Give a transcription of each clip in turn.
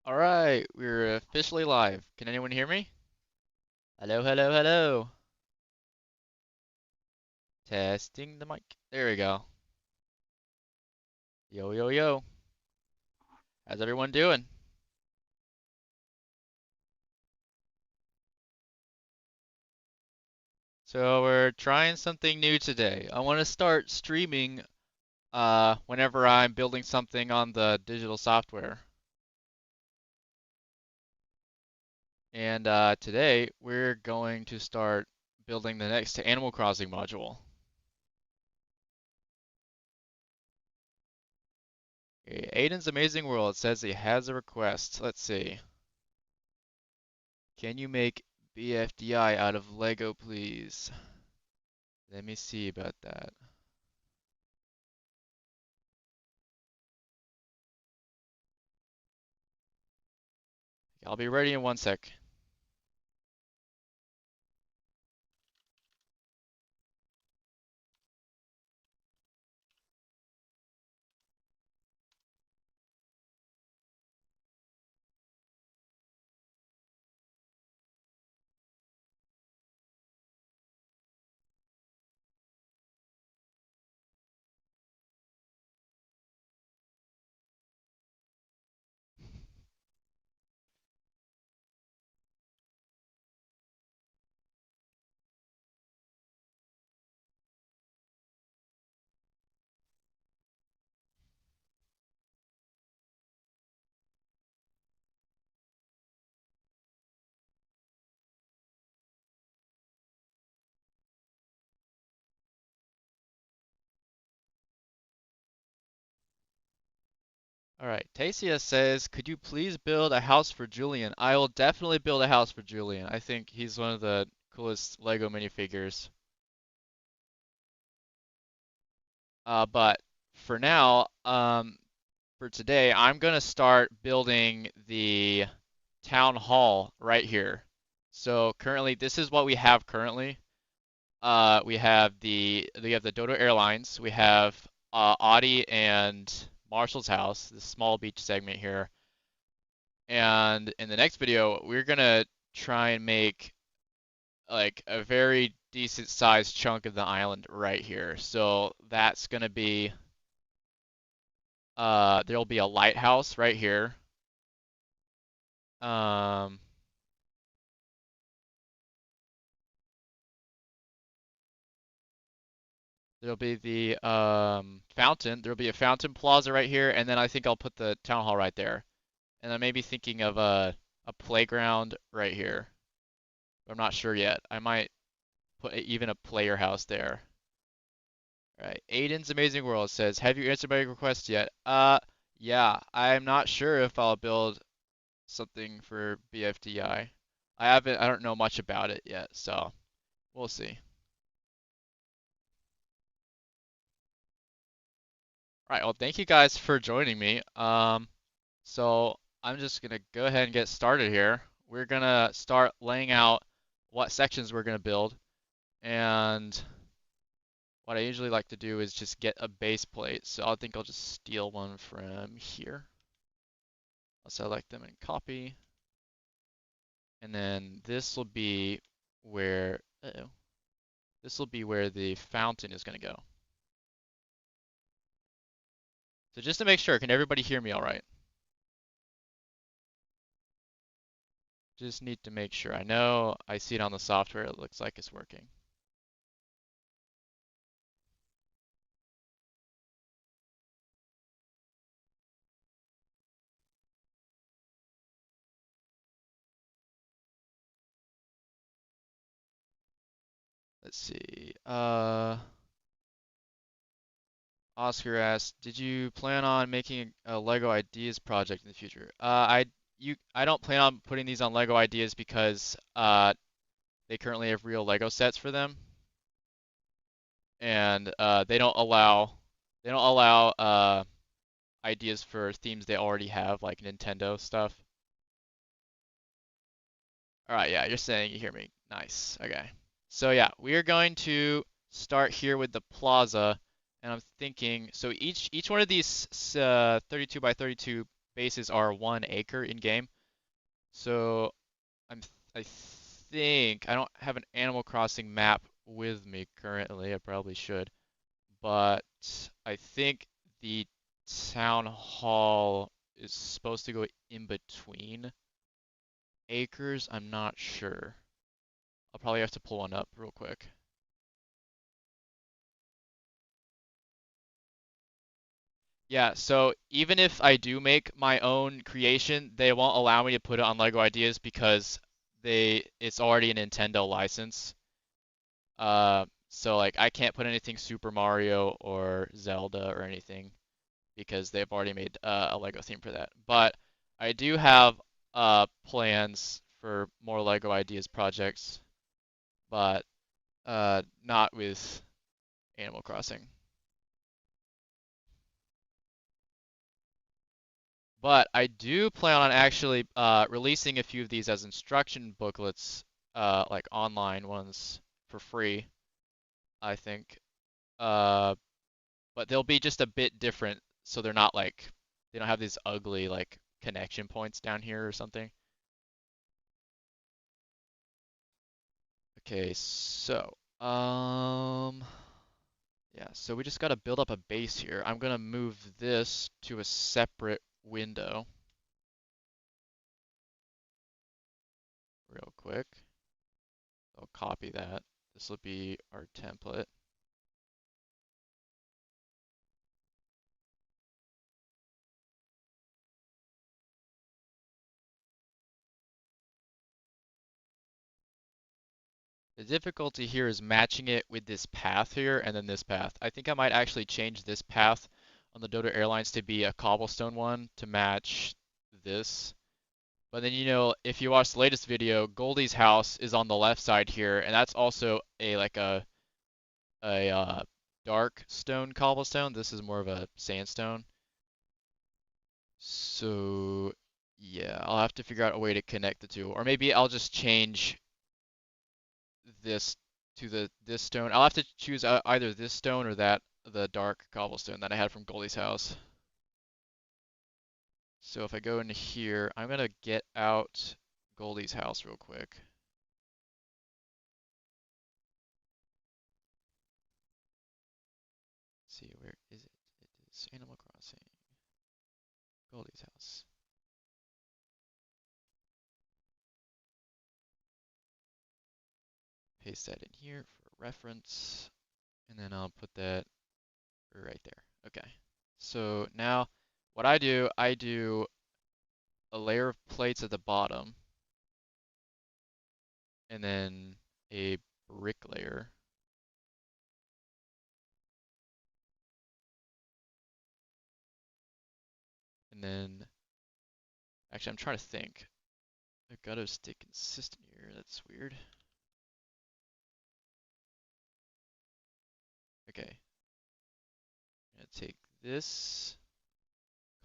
All right, we're officially live. Can anyone hear me? Hello, hello, hello. Testing the mic. There we go. Yo, yo, yo. How's everyone doing? So we're trying something new today. I want to start streaming whenever I'm building something on the digital software. And today we're going to start building the next Animal Crossing module. Okay, Aiden's Amazing World says he has a request. Let's see. Can you make BFDI out of Lego, please? Let me see about that. I'll be ready in 1 sec. Alright, Tasia says, could you please build a house for Julian? I will definitely build a house for Julian. I think he's one of the coolest Lego minifigures. But for now, for today, I'm gonna start building the town hall right here. So currently, this is what we have currently. We have the Dodo Airlines. We have Audie and Marshall's house, this small beach segment here. And in the next video, we're gonna try and make like a very decent sized chunk of the island right here. So that's gonna be there'll be a lighthouse right here. Um, there'll be the fountain. There'll be a fountain plaza right here, and then I think I'll put the town hall right there. And I may be thinking of a playground right here. I'm not sure yet. I might put even a player house there. All right. Aiden's Amazing World says, "Have you answered my request yet?" Yeah. I'm not sure if I'll build something for BFDI. I don't know much about it yet, so we'll see. All right. Well, thank you guys for joining me. So I'm just gonna go ahead and get started here. We're gonna start laying out what sections we're gonna build, and what I usually like to do is just get a base plate. So I think I'll just steal one from here. I'll select them and copy. And then this will be where, uh-oh, this will be where the fountain is going to go. So just to make sure, can everybody hear me all right? Just need to make sure. I know I see it on the software. It looks like it's working. Let's see. Oscar asked, "Did you plan on making a Lego Ideas project in the future?" I don't plan on putting these on Lego Ideas because they currently have real Lego sets for them, and they don't allow ideas for themes they already have, like Nintendo stuff. All right, yeah, you're saying you hear me. Nice. Okay. So yeah, we are going to start here with the plaza, and I'm thinking so each one of these 32 by 32 spaces are 1 acre in game. So I think I don't have an Animal Crossing map with me currently. I probably should, but I think the town hall is supposed to go in between acres. I'm not sure. I'll probably have to pull one up real quick. Yeah, so even if I do make my own creation, they won't allow me to put it on Lego Ideas because it's already a Nintendo license. So like I can't put anything Super Mario or Zelda or anything because they've already made a Lego theme for that. But I do have plans for more Lego Ideas projects, but not with Animal Crossing. But I do plan on actually releasing a few of these as instruction booklets, like online ones for free, I think. Uh, but they'll be just a bit different, so they're not like they don't have these ugly like connection points down here or something. Okay, so yeah, so we just gotta build up a base here. I'm gonna move this to a separate window real quick. I'll copy that. This will be our template. The difficulty here is matching it with this path here and then this path. I think I might actually change this path on the Dodo Airlines to be a cobblestone one to match this. But then, if you watch the latest video, Goldie's house is on the left side here, and that's also a dark stone cobblestone. This is more of a sandstone. So yeah, I'll have to figure out a way to connect the two, or maybe I'll just change this to this stone. I'll have to choose either this stone or the dark cobblestone that I had from Goldie's house. So if I go into here, I'm gonna get out Goldie's house real quick. Let's see, where is it? It is Animal Crossing. Goldie's house. Paste that in here for reference, and then I'll put that right there. Okay. So now what I do a layer of plates at the bottom, and then a brick layer. And then, actually, I'm trying to think. I gotta stay consistent here. That's weird. Okay. I'm gonna take this,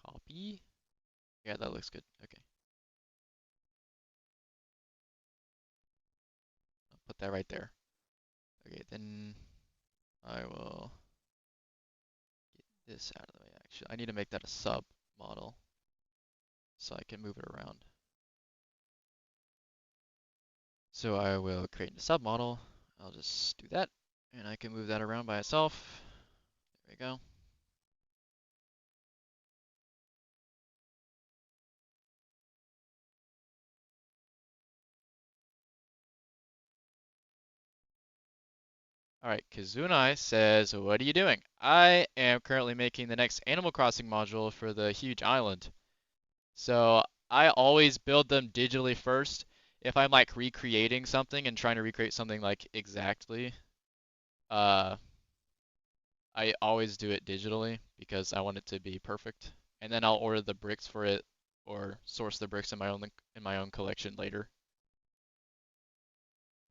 copy. Yeah, that looks good. Okay. I'll put that right there. Okay, then I will get this out of the way. Actually, I need to make that a sub model so I can move it around. So I will create a sub model. I'll just do that, and I can move that around by itself. There we go. All right, Kazunai says, what are you doing? I am currently making the next Animal Crossing module for the huge island. So I always build them digitally first. If I'm like recreating something and trying to recreate something like exactly, uh, I always do it digitally because I want it to be perfect. And then I'll order the bricks for it or source the bricks in my own collection later.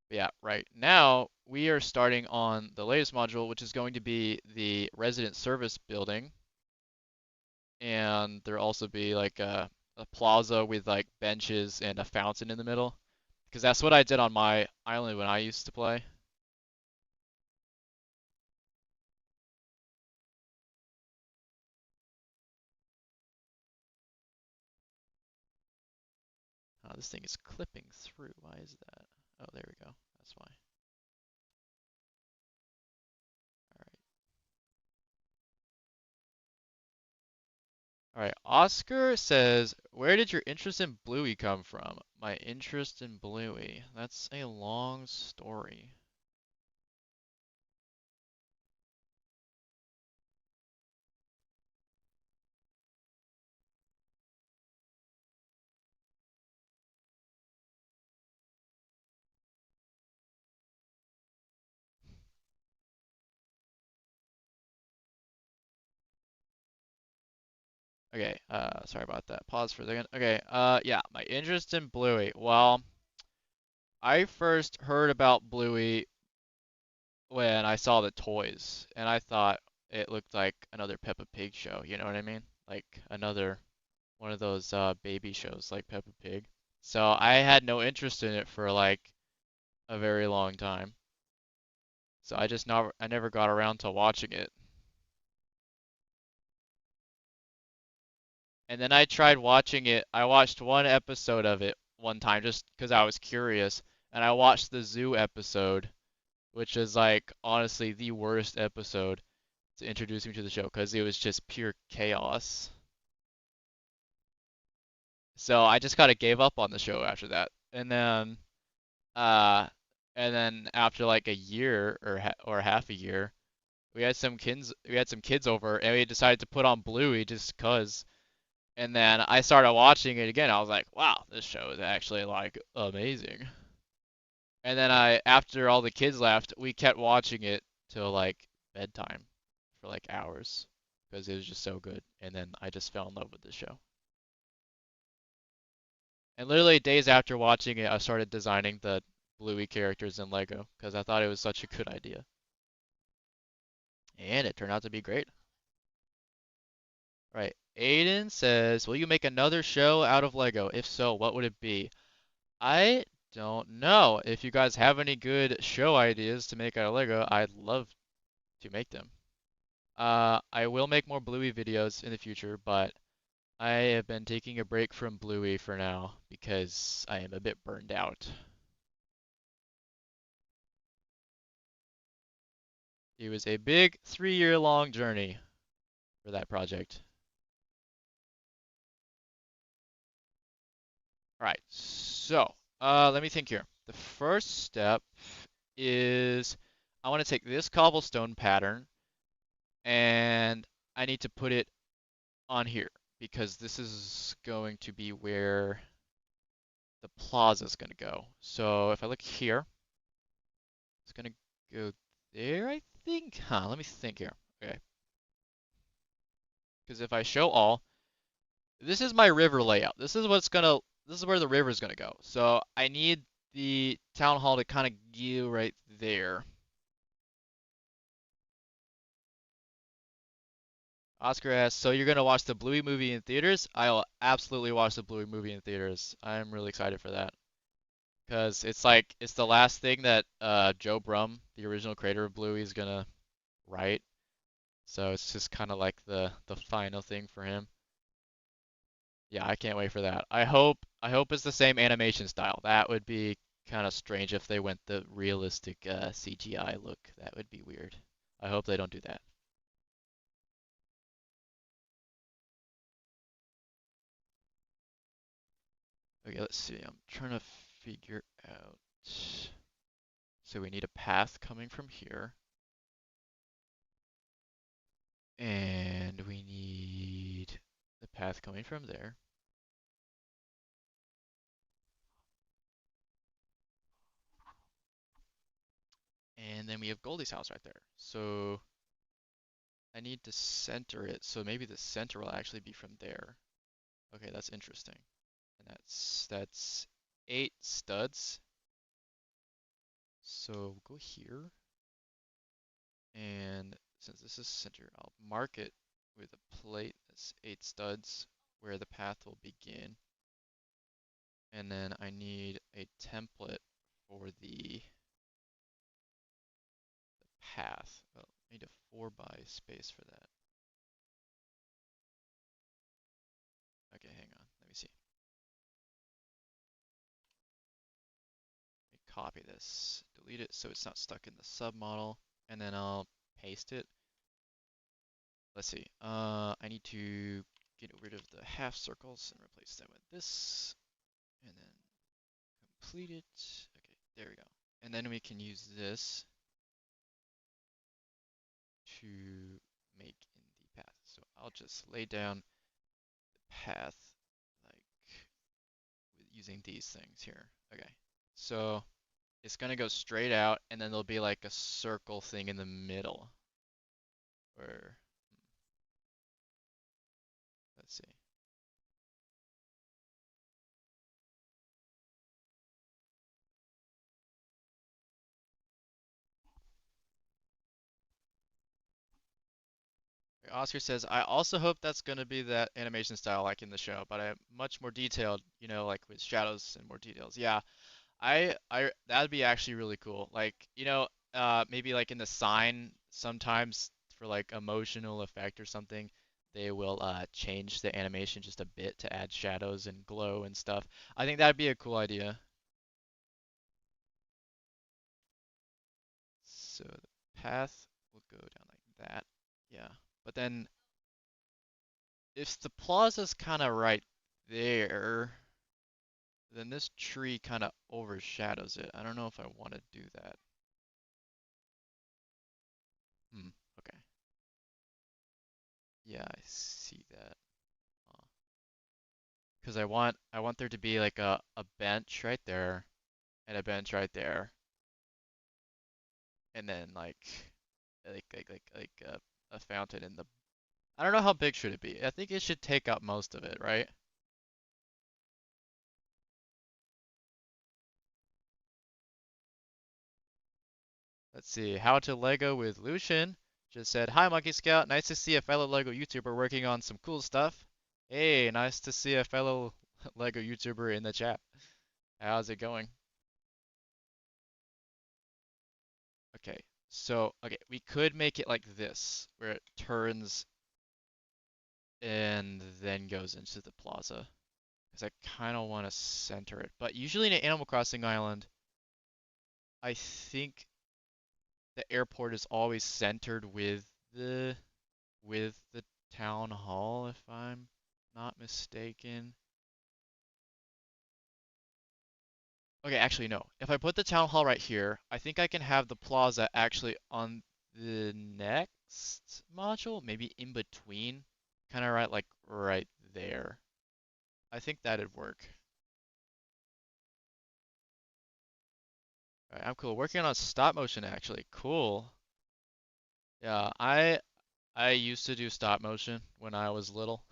But yeah, right now we are starting on the latest module, which is going to be the resident service building. And there'll also be like a plaza with like benches and a fountain in the middle. Because that's what I did on my island when I used to play. This thing is clipping through. Why is that? Oh, there we go. That's why. All right. Oscar says, "Where did your interest in Bluey come from?" My interest in Bluey. That's a long story. Okay, sorry about that. Pause for a second. Okay, yeah, my interest in Bluey. Well, I first heard about Bluey when I saw the toys, and I thought it looked like another Peppa Pig show, you know what I mean? Like another one of those baby shows like Peppa Pig. So I had no interest in it for like a very long time. So I never got around to watching it. And then I tried watching it. I watched one episode of it one time just because I was curious, and I watched the zoo episode, which is like honestly the worst episode to introduce me to the show because it was just pure chaos. So I just kind of gave up on the show after that. Uh, and then after like a year or half a year, we had some kids over, and we decided to put on Bluey just 'cause. And then I started watching it again. I was like, wow, this show is actually like amazing. And then after all the kids left, we kept watching it till like bedtime for like hours because it was just so good. And then I just fell in love with the show. And literally days after watching it, I started designing the Bluey characters in Lego because I thought it was such a good idea. And it turned out to be great. Right. Aiden says, will you make another show out of Lego? If so, what would it be? I don't know. If you guys have any good show ideas to make out of Lego, I'd love to make them. I will make more Bluey videos in the future, but I have been taking a break from Bluey for now because I am a bit burned out. It was a big 3-year long journey for that project. All right, so let me think here. The first step is I want to take this cobblestone pattern and I need to put it on here because this is going to be where the plaza is going to go. So if I look here, it's going to go there, I think. Let me think here. Okay. Because if I show all, this is my river layout. This is where the river is going to go. So I need the town hall to kind of go right there. Oscar asks, so you're going to watch the Bluey movie in theaters? I will absolutely watch the Bluey movie in theaters. I'm really excited for that. Because it's the last thing that Joe Brumm, the original creator of Bluey, is gonna write. So it's just kind of like the final thing for him. Yeah, I can't wait for that. I hope it's the same animation style. That would be kind of strange if they went the realistic CGI look. That would be weird. I hope they don't do that. Okay, let's see. I'm trying to figure out. So we need a path coming from here. And we need the path coming from there. And then we have Goldie's house right there. So I need to center it. So maybe the center will actually be from there. Okay, that's interesting. And that's 8 studs. So go here. And since this is center, I'll mark it with a plate that's 8 studs where the path will begin. And then I need a template for the path. Oh, I need a 4 by space for that. Okay, hang on. Let me see. copy this, delete it so it's not stuck in the submodel, and then I'll paste it. Let's see. I need to get rid of the half circles and replace them with this, and then complete it. Okay, there we go. And then we can use this to make in the path. So I'll just lay down the path like using these things here. Okay, so it's gonna go straight out, and then there'll be like a circle thing in the middle. Or let's see. Oscar says, I also hope that's going to be that animation style like in the show, but I much more detailed, like with shadows and more details. Yeah, that'd be actually really cool. Like, maybe like in the sign sometimes for like emotional effect or something, they will change the animation just a bit to add shadows and glow and stuff. I think that'd be a cool idea. So the path will go down like that. Yeah. But then if the plaza's kind of right there, then this tree kind of overshadows it. I don't know if I want to do that. Okay. Yeah, I see that. Because I want there to be like a bench right there and a bench right there, and then like a fountain in the. I don't know how big should it be. I think it should take up most of it, right? Let's see. How to Lego with Lucian just said, "Hi, Monkey Scout. Nice to see a fellow Lego YouTuber working on some cool stuff." Hey, nice to see a fellow Lego YouTuber in the chat. How's it going? Okay, so we could make it like this, where it turns and then goes into the plaza, because I kind of want to center it. But usually in an Animal Crossing island, I think the airport is always centered the with the town hall, if I'm not mistaken. Okay, actually no. If I put the town hall right here, I think I can have the plaza actually on the next module, maybe in between, kind of right like right there. I think that'd work. All right, I'm cool. Working on stop motion actually. Cool. Yeah, I used to do stop motion when I was little.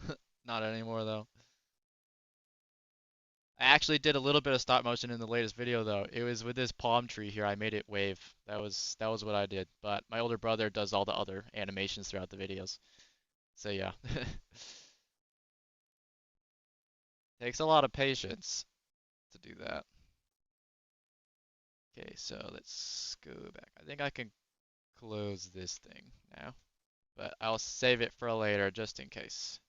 Not anymore though. I actually did a little bit of stop motion in the latest video though. It was with this palm tree here. I made it wave. That was what I did. But my older brother does all the other animations throughout the videos. So yeah. Takes a lot of patience to do that. Okay, so let's go back. I think I can close this thing now, but I'll save it for later just in case.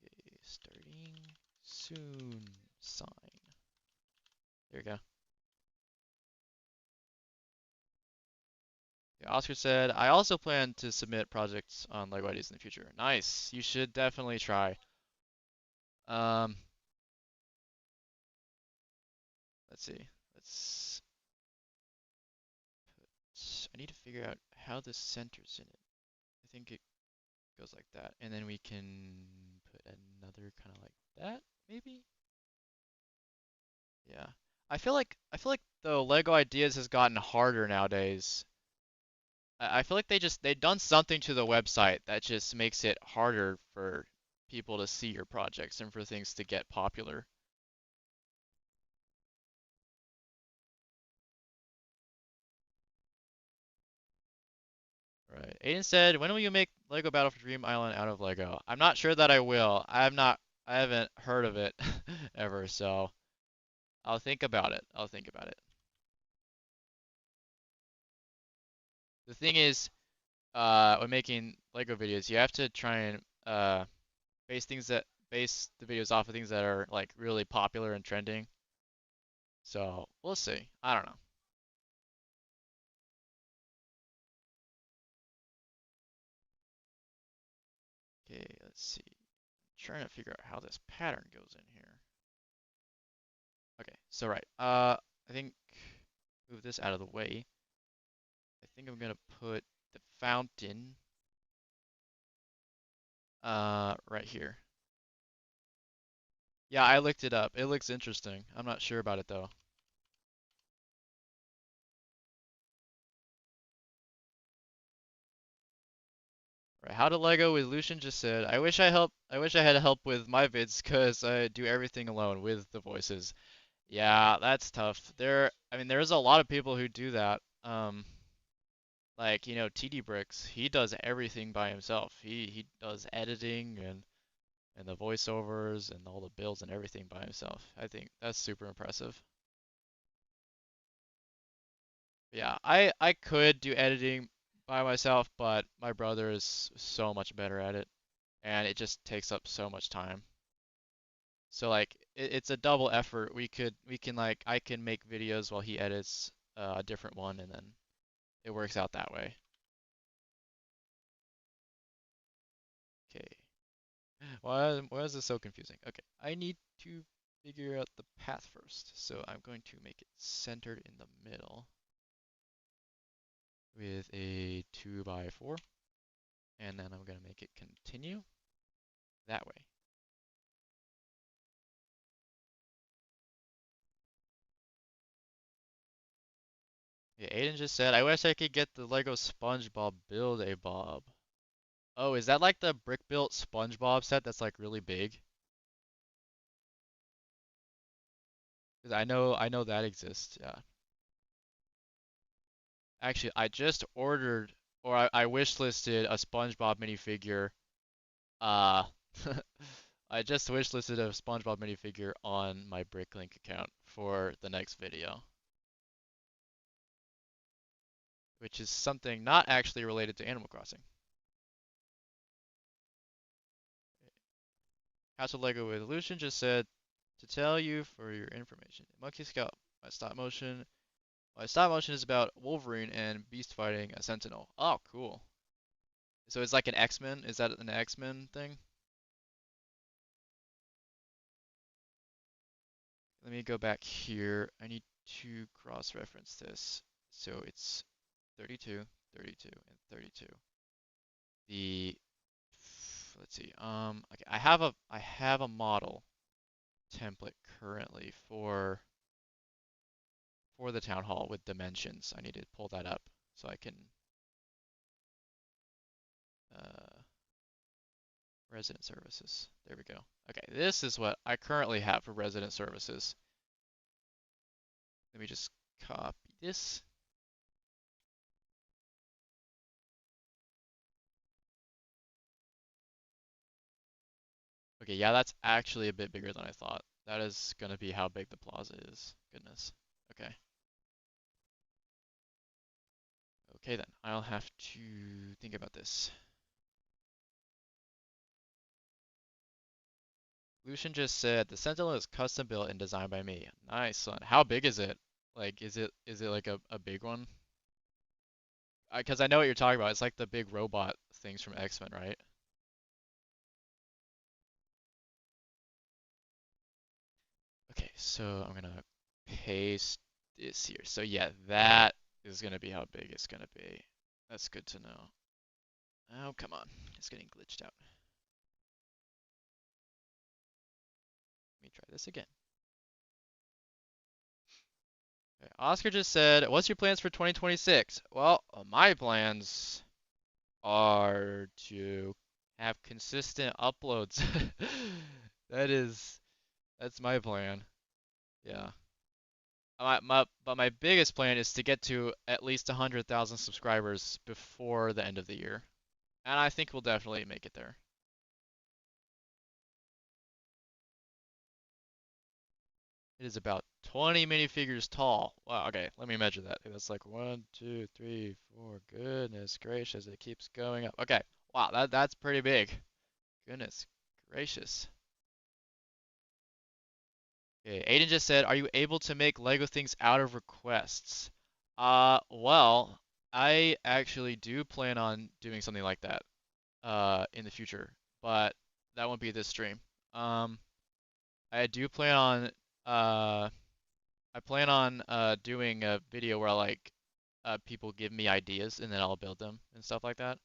Okay, starting soon sign. There you go. Yeah, Oscar said, I also plan to submit projects on LEGO ideas in the future. Nice. You should definitely try. Um, let's see. Let's I need to figure out how this centers in it. I think it goes like that. And then we can put another kind of like that, maybe? Yeah. I feel like the Lego ideas has gotten harder nowadays. I feel like they've done something to the website that just makes it harder for people to see your projects and for things to get popular. Right. Aiden said, "When will you make Lego Battle for Dream Island out of Lego?" I'm not sure that I will. I haven't heard of it ever, so I'll think about it. I'll think about it. The thing is, when making Lego videos, you have to try and base things base the videos off of things that are like really popular and trending. So we'll see. I don't know. Okay, let's see. I'm trying to figure out how this pattern goes in here. Okay, so right. I think move this out of the way. I think I'm gonna put the fountain right here. Yeah, I looked it up. It looks interesting. I'm not sure about it though. Right, how to Lego with Lucian just said, I wish I had help with my vids because I do everything alone with the voices. Yeah, that's tough. I mean, there's a lot of people who do that. Like, TD Bricks, he does everything by himself. He does editing and the voiceovers and all the builds and everything by himself. I think that's super impressive. Yeah, I could do editing by myself, but my brother is so much better at it, and it just takes up so much time. So like it's a double effort. We can like I can make videos while he edits a different one, and then it works out that way. Okay. Why is this so confusing? Okay, I need to figure out the path first. So I'm going to make it centered in the middle with a 2 by 4, and then I'm going to make it continue that way. Yeah, Aiden just said, I wish I could get the Lego SpongeBob Build-A-Bob. Oh, is that like the brick-built SpongeBob set that's like really big? 'Cause I know that exists, yeah. Actually, I just ordered, or I wish listed a SpongeBob minifigure. Uh, I just wish listed a SpongeBob minifigure on my Bricklink account for the next video, which is something not actually related to Animal Crossing. House of Lego Evolution just said to tell you for your information. Monkey Scout, my stop motion is about Wolverine and Beast fighting a Sentinel. Oh, cool. So it's like an X-Men? Is that an X-Men thing? Let me go back here. I need to cross-reference this. So it's 32, 32, and 32. The let's see. Okay, I have a model template currently for the town hall with dimensions. I need to pull that up so I can uh, resident services. There we go. Okay, this is what I currently have for resident services. Let me just copy this. Okay, yeah, that's actually a bit bigger than I thought. That is gonna be how big the plaza is. Goodness. Okay. Okay then, I'll have to think about this. Lucian just said the Sentinel is custom built and designed by me. Nice one. How big is it? Like, is it like a big one? Because I know what you're talking about. It's like the big robot things from X-Men, right? Okay, so I'm gonna paste this here. So yeah, that is gonna be how big it's gonna be. That's good to know. Oh, come on. It's getting glitched out. Let me try this again. Okay, Oscar just said, what's your plans for 2026? Well, my plans are to have consistent uploads. That is, that's my plan. Yeah. But my biggest plan is to get to at least 100,000 subscribers before the end of the year. And I think we'll definitely make it there. It is about 20 minifigures tall. Wow, okay, let me measure that. That's like 1, 2, 3, 4. Goodness gracious, it keeps going up. Okay, wow, that's pretty big. Goodness gracious. Okay, Aiden just said, "Are you able to make Lego things out of requests?" Well, I actually do plan on doing something like that in the future, but that won't be this stream. Um, I do plan on uh doing a video where like people give me ideas and then I'll build them and stuff like that,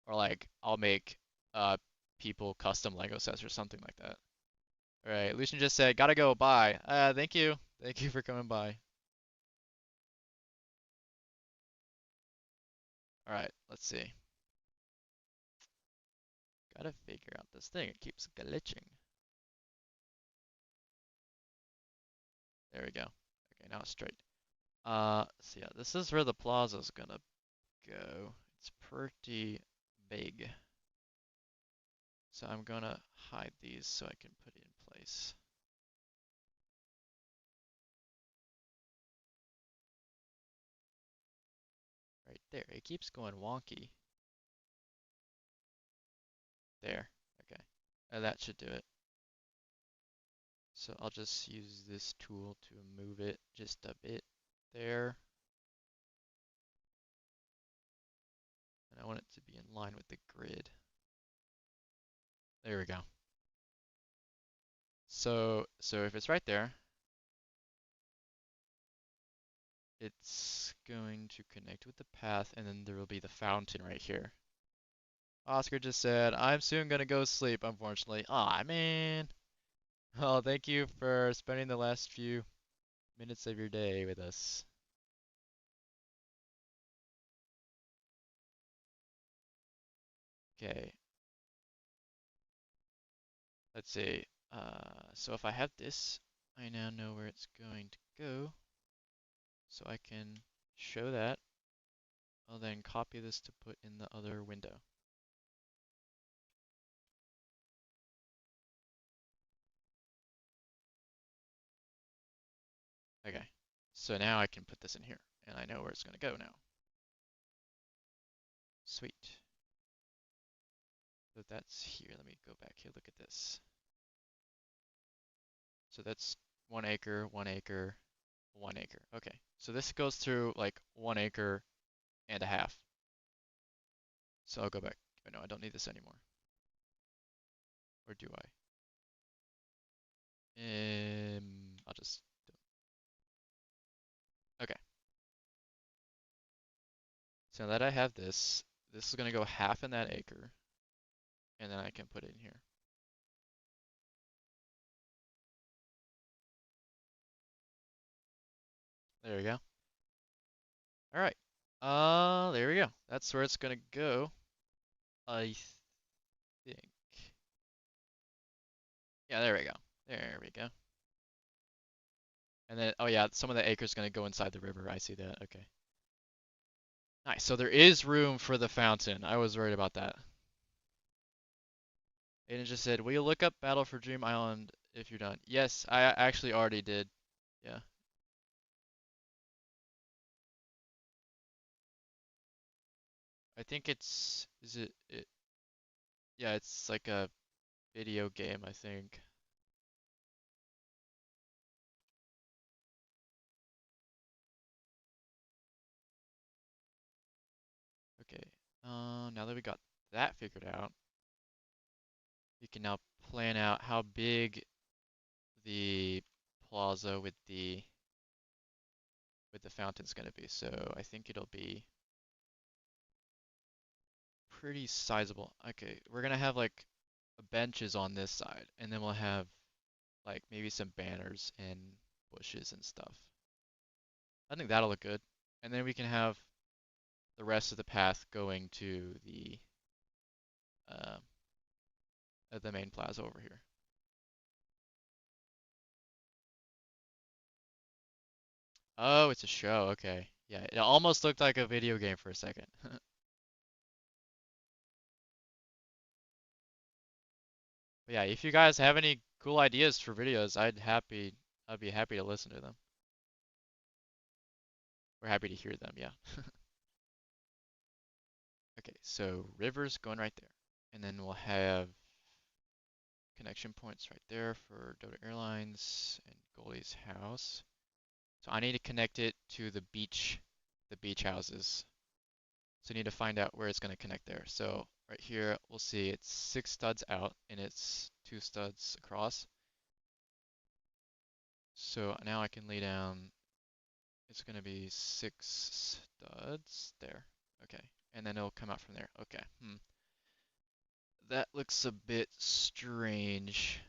or like I'll make uh people custom Lego sets or something like that. All right, Lucian just said, "Gotta go, bye." Thank you. Thank you for coming by. All right, let's see. Gotta figure out this thing. It keeps glitching. There we go. Okay, now it's straight. So yeah, this is where the plaza's gonna go. It's pretty big. So I'm gonna hide these so I can put it in place. Right there. It keeps going wonky. There. Okay. That should do it. So I'll just use this tool to move it just a bit there. And I want it to be in line with the grid. There we go. So if it's right there, it's going to connect with the path, and then there will be the fountain right here. Oscar just said, "I'm soon gonna go sleep, unfortunately." Aw, man. Well, thank you for spending the last few minutes of your day with us. Okay, let's see. So if I have this, I now know where it's going to go. So I can show that. I'll then copy this to put in the other window. Okay, so now I can put this in here, and I know where it's going to go now. Sweet. So that's here. Let me go back here. Look at this. So that's 1 acre, 1 acre, 1 acre. Okay, so this goes through like 1 acre and a half. So I'll go back. Oh, no, I don't need this anymore. Or do I? I'll just. Okay. So now that I have this, this is gonna go half in that acre, and then I can put it in here. There we go. All right. There we go. That's where it's gonna go. I think. Yeah, there we go. There we go. And then, oh yeah, some of the acre's gonna go inside the river. I see that. Okay. Nice. So there is room for the fountain. I was worried about that. Aiden just said, "Will you look up Battle for Dream Island if you're done?" Yes, I actually already did. Yeah. I think it's, is it, yeah, it's like a video game, I think. Okay. Now that we got that figured out, we can now plan out how big the plaza with the fountain's gonna be. So I think it'll be pretty sizable. Okay, we're gonna have like benches on this side, and then we'll have like maybe some banners and bushes and stuff. I think that'll look good. And then we can have the rest of the path going to uh, the main plaza over here. Oh, it's a show. Okay. Yeah, it almost looked like a video game for a second. But yeah, if you guys have any cool ideas for videos, I'd be happy to listen to them. We're happy to hear them, yeah. Okay, so river's going right there. And then we'll have connection points right there for Dodo Airlines and Goldie's house. So I need to connect it to the beach houses. So I need to find out where it's going to connect there. So right here, we'll see it's 6 studs out and it's 2 studs across. So now I can lay down, it's going to be 6 studs there. Okay. And then it'll come out from there. Okay. That looks a bit strange.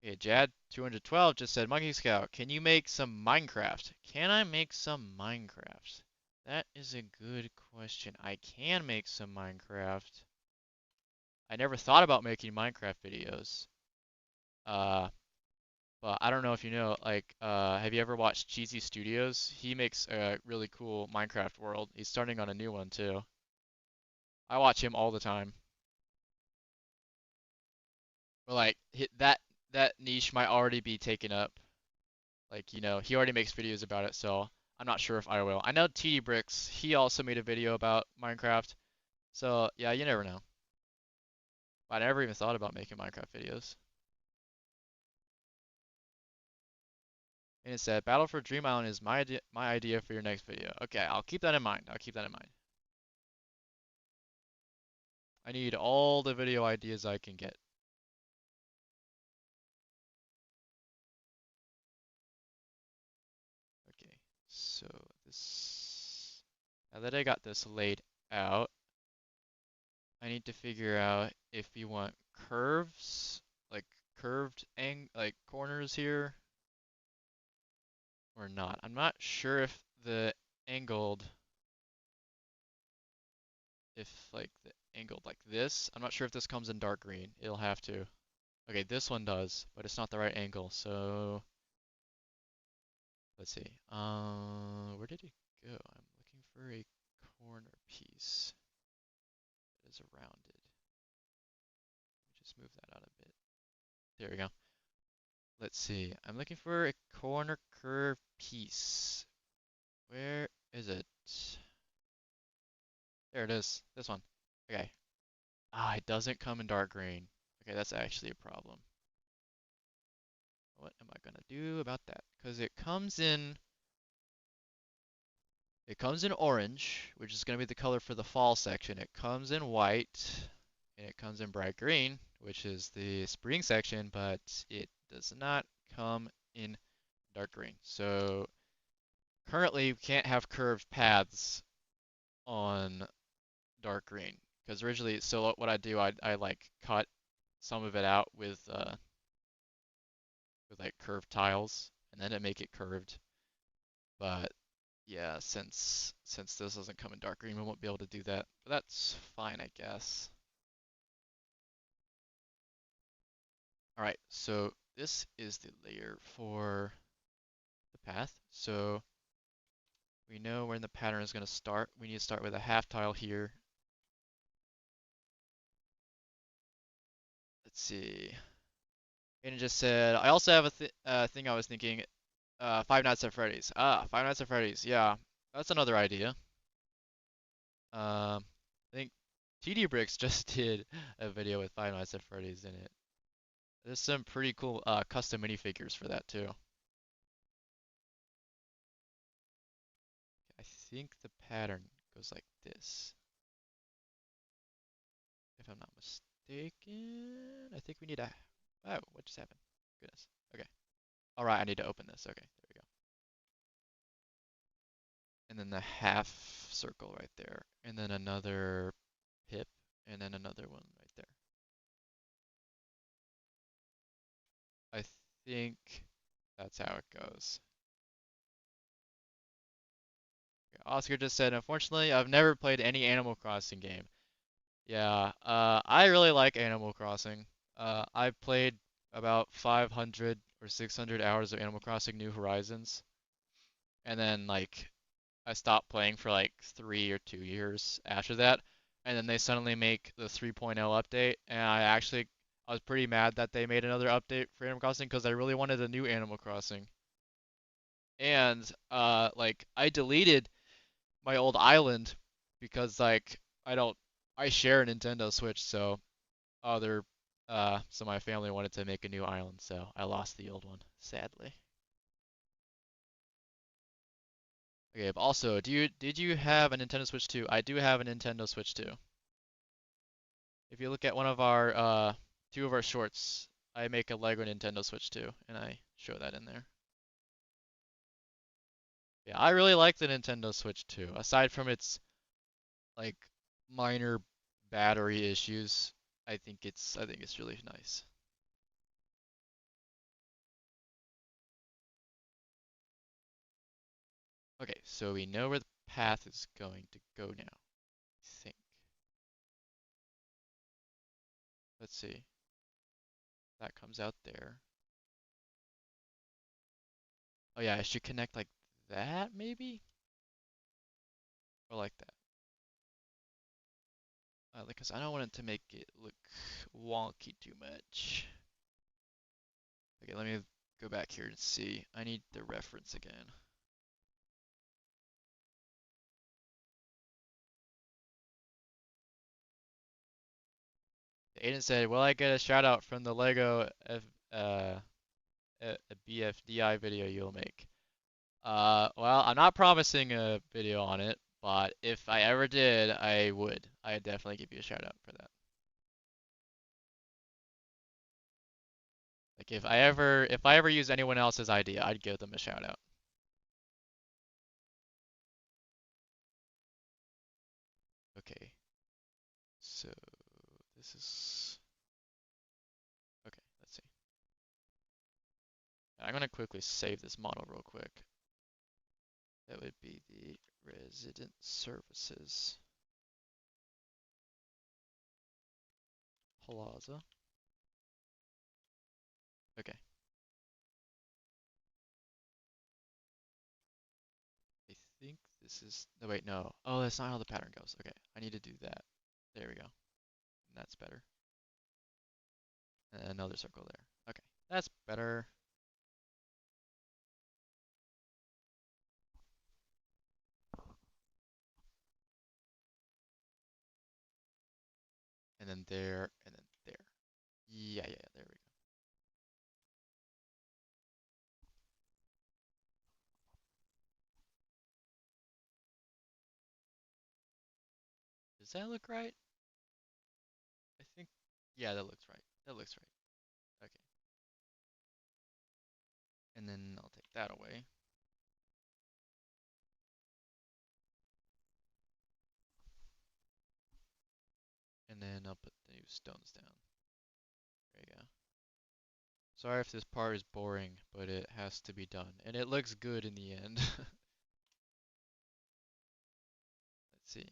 Okay, Jad212 just said, Monkey Scout, can you make some Minecraft? Can I make some Minecraft? That is a good question. I can make some Minecraft. I never thought about making Minecraft videos. Uh, but I don't know if you know, like, have you ever watched Cheesy Studios? He makes a really cool Minecraft world. He's starting on a new one too. I watch him all the time. But like, that niche might already be taken up. Like, he already makes videos about it, so I'm not sure if I will. I know TD Bricks, he also made a video about Minecraft. So, yeah, you never know. I never even thought about making Minecraft videos. And it said, Battle for Dream Island is my idea for your next video. Okay, I'll keep that in mind. I'll keep that in mind. I need all the video ideas I can get. Okay, so now that I got this laid out, I need to figure out if we want curves, like like corners here, or not. I'm not sure if angled, like this, I'm not sure if this comes in dark green. It'll have to. Okay, this one does, but it's not the right angle, so let's see. Where did it go? I'm looking for a corner piece that is rounded. Let me just move that out a bit. There we go. Let's see. I'm looking for a corner curve piece. Where is it? There it is. This one. Okay. Ah, it doesn't come in dark green. Okay, that's actually a problem. What am I gonna do about that? Because it comes in orange, which is gonna be the color for the fall section. It comes in white, and it comes in bright green, which is the spring section, but it does not come in dark green. So currently, we can't have curved paths on dark green because originally, so what I do, I like cut some of it out with like curved tiles, and then I make it curved. But yeah, since this doesn't come in dark green, we won't be able to do that. But that's fine, I guess. All right, so this is the layer for the path. So we know when the pattern is going to start. We need to start with a half tile here. Let's see. And it just said, I also have a thing I was thinking, Five Nights at Freddy's. Ah, Five Nights at Freddy's. Yeah, that's another idea. I think TD Bricks just did a video with Five Nights at Freddy's in it. There's some pretty cool custom minifigures for that too. I think the pattern goes like this. If I'm not mistaken, I think we need a. Oh, what just happened? Goodness. Okay. All right, I need to open this. Okay, there we go. And then the half circle right there, and then another pip, and then another one right there. I think that's how it goes. Oscar just said, unfortunately, I've never played any Animal Crossing game. Yeah, I really like Animal Crossing. I've played about 500 or 600 hours of Animal Crossing New Horizons, and then like I stopped playing for like 3 or 2 years after that, and then they suddenly make the 3.0 update, and I was pretty mad that they made another update for Animal Crossing because I really wanted a new Animal Crossing. And like I deleted my old island because like I don't I share a Nintendo Switch, so other so my family wanted to make a new island, so I lost the old one, sadly. Okay, but also, did you have a Nintendo Switch 2? I do have a Nintendo Switch 2. If you look at one of our two of our shorts, I make a Lego Nintendo Switch 2, and I show that in there. Yeah, I really like the Nintendo Switch 2. Aside from its like minor battery issues, I think it's really nice. Okay, so we know where the path is going to go now. I think. Let's see. That comes out there. Oh yeah, I should connect like that maybe? Or like that. Because I don't want it to make it look wonky too much. Okay, let me go back here and see. I need the reference again. Aiden said, "Will I get a shout out from the Lego uh, a BFDI video you'll make?" Well, I'm not promising a video on it, but if I ever did, I would. I'd definitely give you a shout out for that. Like if I ever use anyone else's idea, I'd give them a shout out. Okay, so this is okay. Let's see. I'm gonna quickly save this model real quick. That would be the resident services plaza. Okay. I think this is, no wait, no. Oh, that's not how the pattern goes. Okay, I need to do that. There we go. And that's better. And another circle there. Okay, that's better. And then there, and then there. Yeah, yeah, there we go. Does that look right? I think, yeah, that looks right. That looks right. Okay. And then I'll take that away. And then I'll put the new stones down. There you go. Sorry if this part is boring, but it has to be done. And it looks good in the end. Let's see.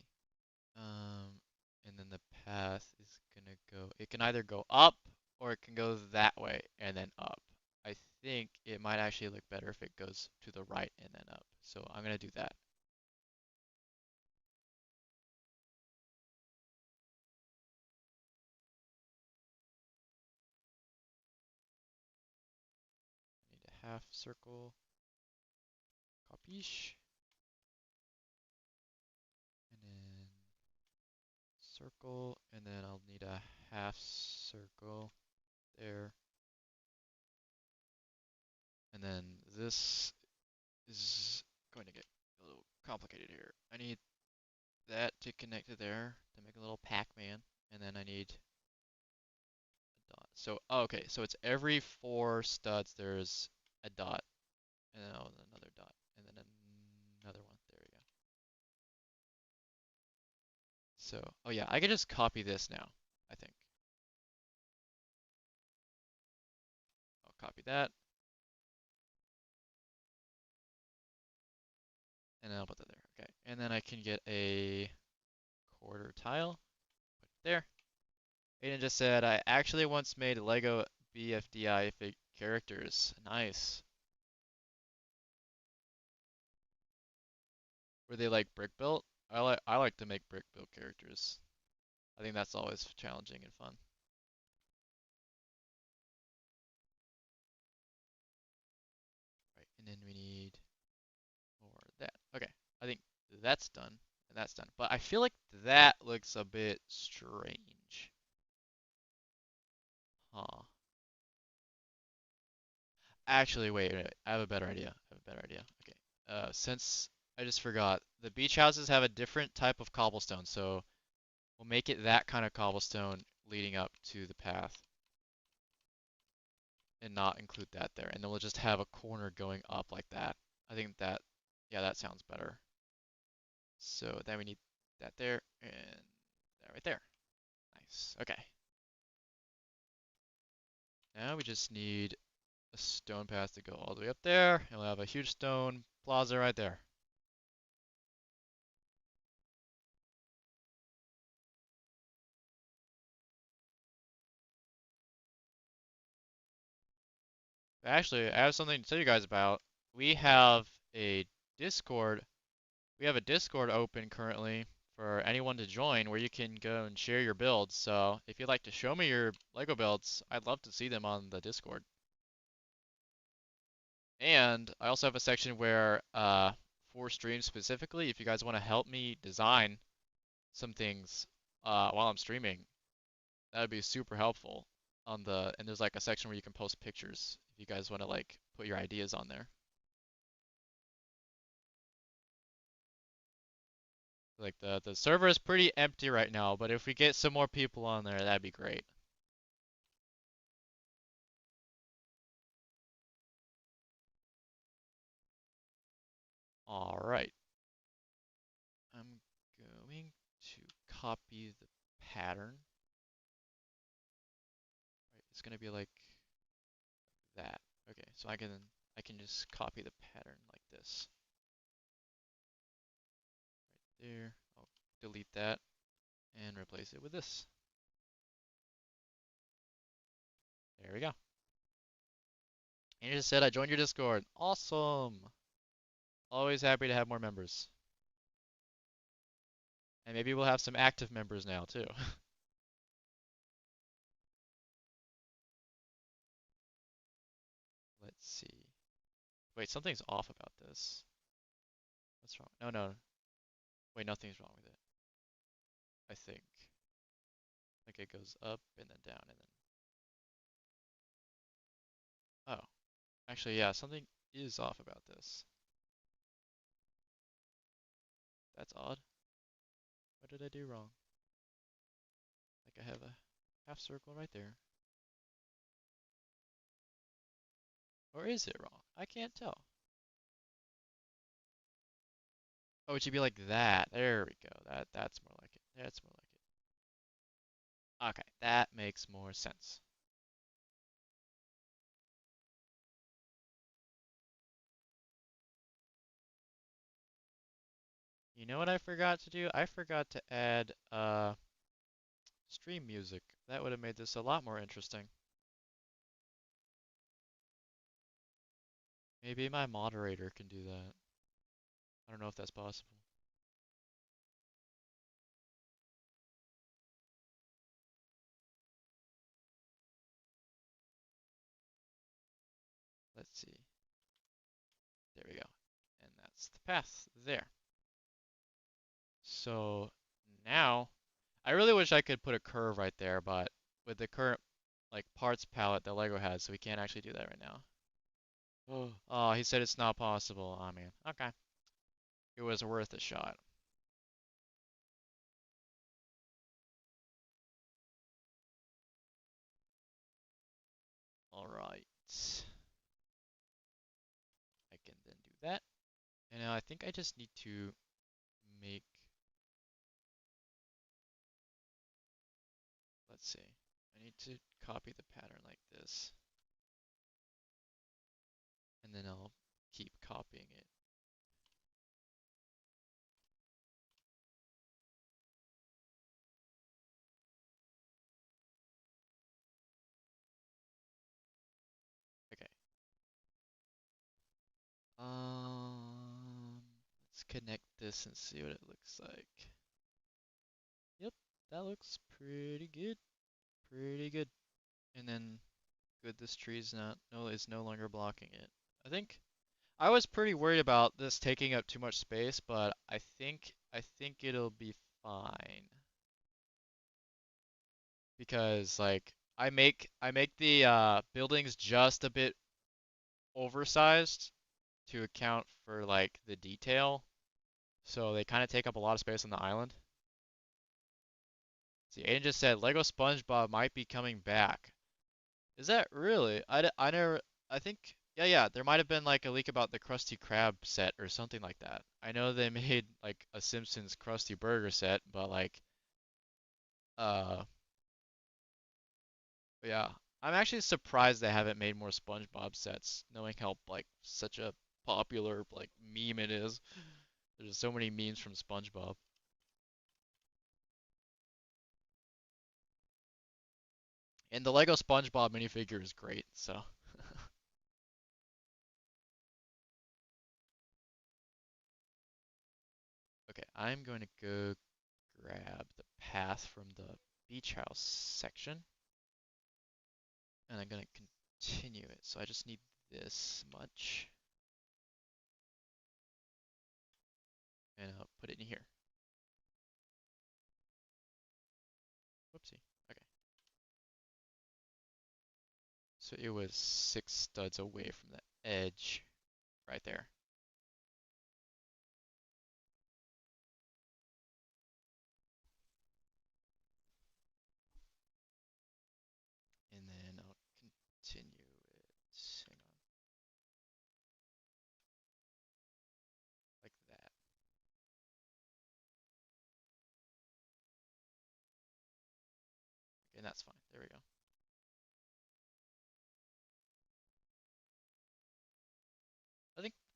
And then the path is gonna go, it can either go up or it can go that way and then up. I think it might actually look better if it goes to the right and then up. So I'm gonna do that. I need a half circle, capiche, and then circle, and then I'll need a half circle there. And then this is going to get a little complicated here. I need that to connect to there to make a little Pac-Man, and then I need a dot. So, oh, okay, so it's every 4 studs there's a dot, and then another dot, and then another one. There we go. So, oh yeah, I can just copy this now, I think. I'll copy that, and then I'll put that there. Okay, and then I can get a quarter tile, put it there. Aiden just said, I actually once made Lego BFDI fig characters. Nice. Were they like brick built? I like to make brick built characters. I think that's always challenging and fun. Right, and then we need more of that. Okay, I think that's done. And that's done. But I feel like that looks a bit strange. Huh. Actually, wait. I have a better idea. Okay. Since I just forgot, the beach houses have a different type of cobblestone, so we'll make it that kind of cobblestone leading up to the path and not include that there. And then we'll just have a corner going up like that. I think that, yeah, that sounds better. So then we need that there and that right there. Nice. Okay. Now we just need a stone path to go all the way up there, and we'll have a huge stone plaza right there. Actually, I have something to tell you guys about. We have a Discord. We have a Discord open currently for anyone to join where you can go and share your builds. So if you'd like to show me your Lego builds, I'd love to see them on the Discord. And I also have a section where, for streams specifically, if you guys want to help me design some things while I'm streaming, that would be super helpful. And there's like a section where you can post pictures if you guys want to like put your ideas on there. Like the server is pretty empty right now, but if we get some more people on there, that'd be great. All right. I'm going to copy the pattern. Right, it's gonna be like that. Okay, so I can just copy the pattern like this. Right there. I'll delete that and replace it with this. There we go. And you just said I joined your Discord. Awesome. Always happy to have more members. And maybe we'll have some active members now too. Let's see. Wait, something's off about this. What's wrong? No, no. Wait, nothing's wrong with it. I think. Like it goes up and then down and then. Oh. Actually, yeah, something is off about this. That's odd. What did I do wrong? Like I have a half circle right there. Or is it wrong? I can't tell. Oh, it should be like that. There we go. That's more like it. That's more like it. Okay, that makes more sense. You know what I forgot to do? I forgot to add stream music. That would have made this a lot more interesting. Maybe my moderator can do that. I don't know if that's possible. Let's see. There we go. And that's the path there. So now, I really wish I could put a curve right there, but with the current like parts palette that Lego has, so we can't actually do that right now. Oh, he said it's not possible. Oh man. Okay. It was worth a shot. All right. I can then do that. And now I think I just need to make, let's see. I need to copy the pattern like this. And then I'll keep copying it. Okay. Let's connect this and see what it looks like. Yep, that looks pretty good. Pretty good. And then, good, this tree's not, no, it's no longer blocking it. I think I was pretty worried about this taking up too much space, but I think I think it'll be fine because like I make the buildings just a bit oversized to account for like the detail. So they kind of take up a lot of space on the island. See, Aiden just said Lego SpongeBob might be coming back. Is that really? I never, I think, yeah, there might have been like a leak about the Krusty Krab set or something like that. I know they made like a Simpsons Krusty Burger set, but like, uh, yeah. I'm actually surprised they haven't made more SpongeBob sets, knowing how like such a popular like meme it is. There's so many memes from SpongeBob. And the Lego SpongeBob minifigure is great, so. Okay, I'm going to go grab the path from the beach house section, and I'm going to continue it. So I just need this much, and I'll put it in here. Whoopsie. Okay. So it was 6 studs away from the edge right there. And then I'll continue it. Hang on. Like that. And that's fine. There we go.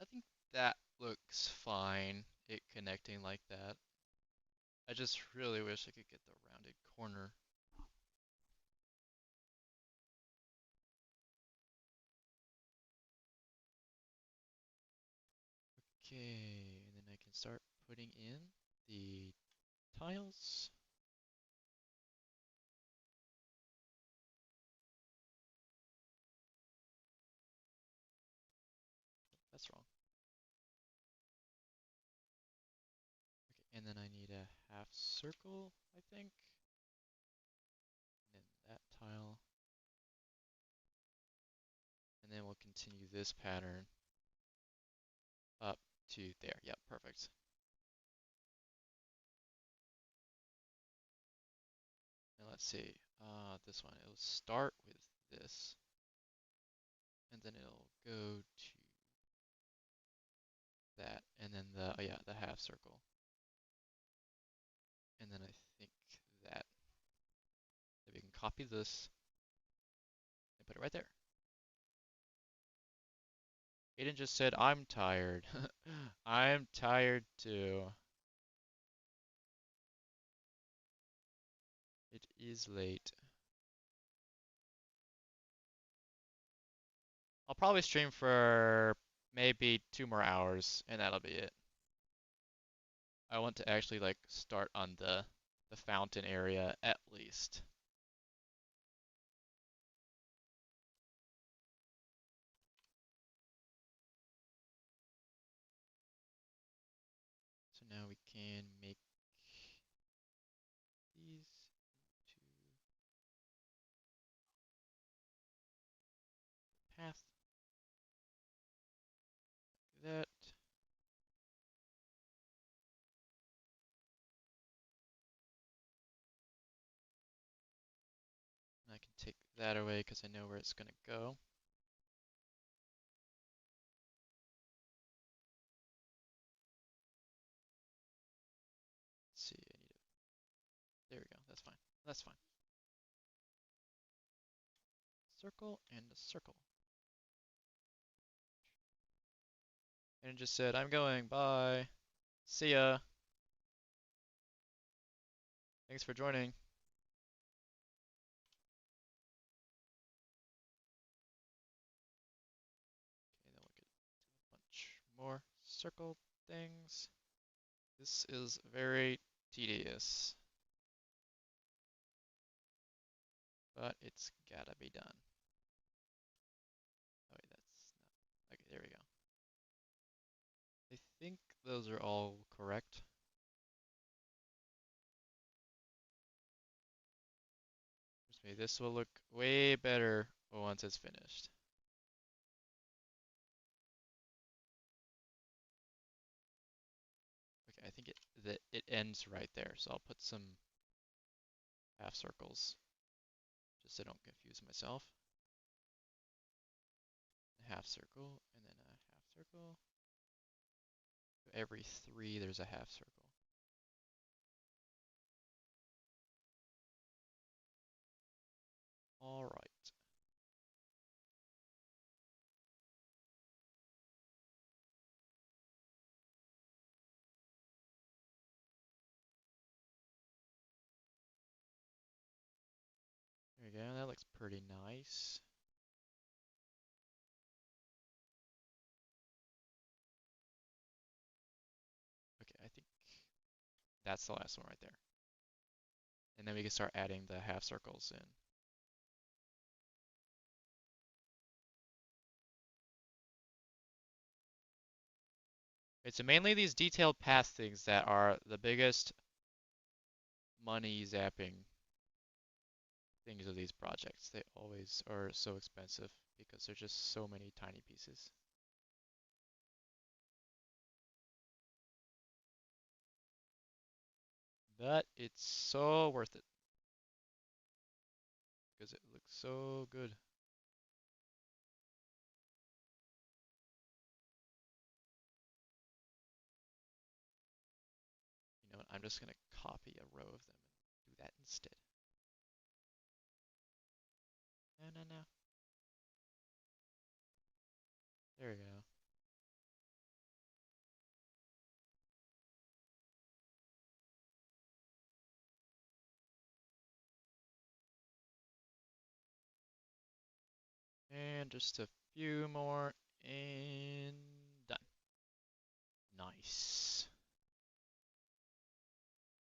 I think that looks fine. It connecting like that. I just really wish I could get the rounded corner. Okay, and then I can start putting in the tiles. That's wrong. Okay, and then I need a half circle, I think. And then that tile. And then we'll continue this pattern up to there. Yep, perfect. And let's see, this one, it'll start with this, and then it'll go to that, and then the, oh yeah, the half circle. And then I think that we can copy this and put it right there. Aiden just said, I'm tired. I'm tired too. It is late. I'll probably stream for maybe 2 more hours, and that'll be it. I want to actually like start on the fountain area at least. So now we can make these to path like that. And I can take that away because I know where it's going to go. Let's see, I need it. There we go. That's fine. That's fine. Circle and a circle. And it just said, I'm going. Bye. See ya. Thanks for joining. Okay, then we'll get a bunch more circle things. This is very tedious, but it's gotta be done. Oh wait, that's not. Okay, there we go. I think those are all correct. Okay, this will look way better once it's finished. Okay, I think it ends right there, so I'll put some half circles just so I don't confuse myself. A half circle and then a half circle. So every 3 there's a half circle. All right. There we go. That looks pretty nice. Okay, I think that's the last one right there. And then we can start adding the half circles in. It's mainly these detailed path things that are the biggest money zapping things of these projects. They always are so expensive because there's just so many tiny pieces. But it's so worth it because it looks so good. You know what? I'm just going to copy a row of them and do that instead. No, no, no. There we go. And just a few more and done. Nice.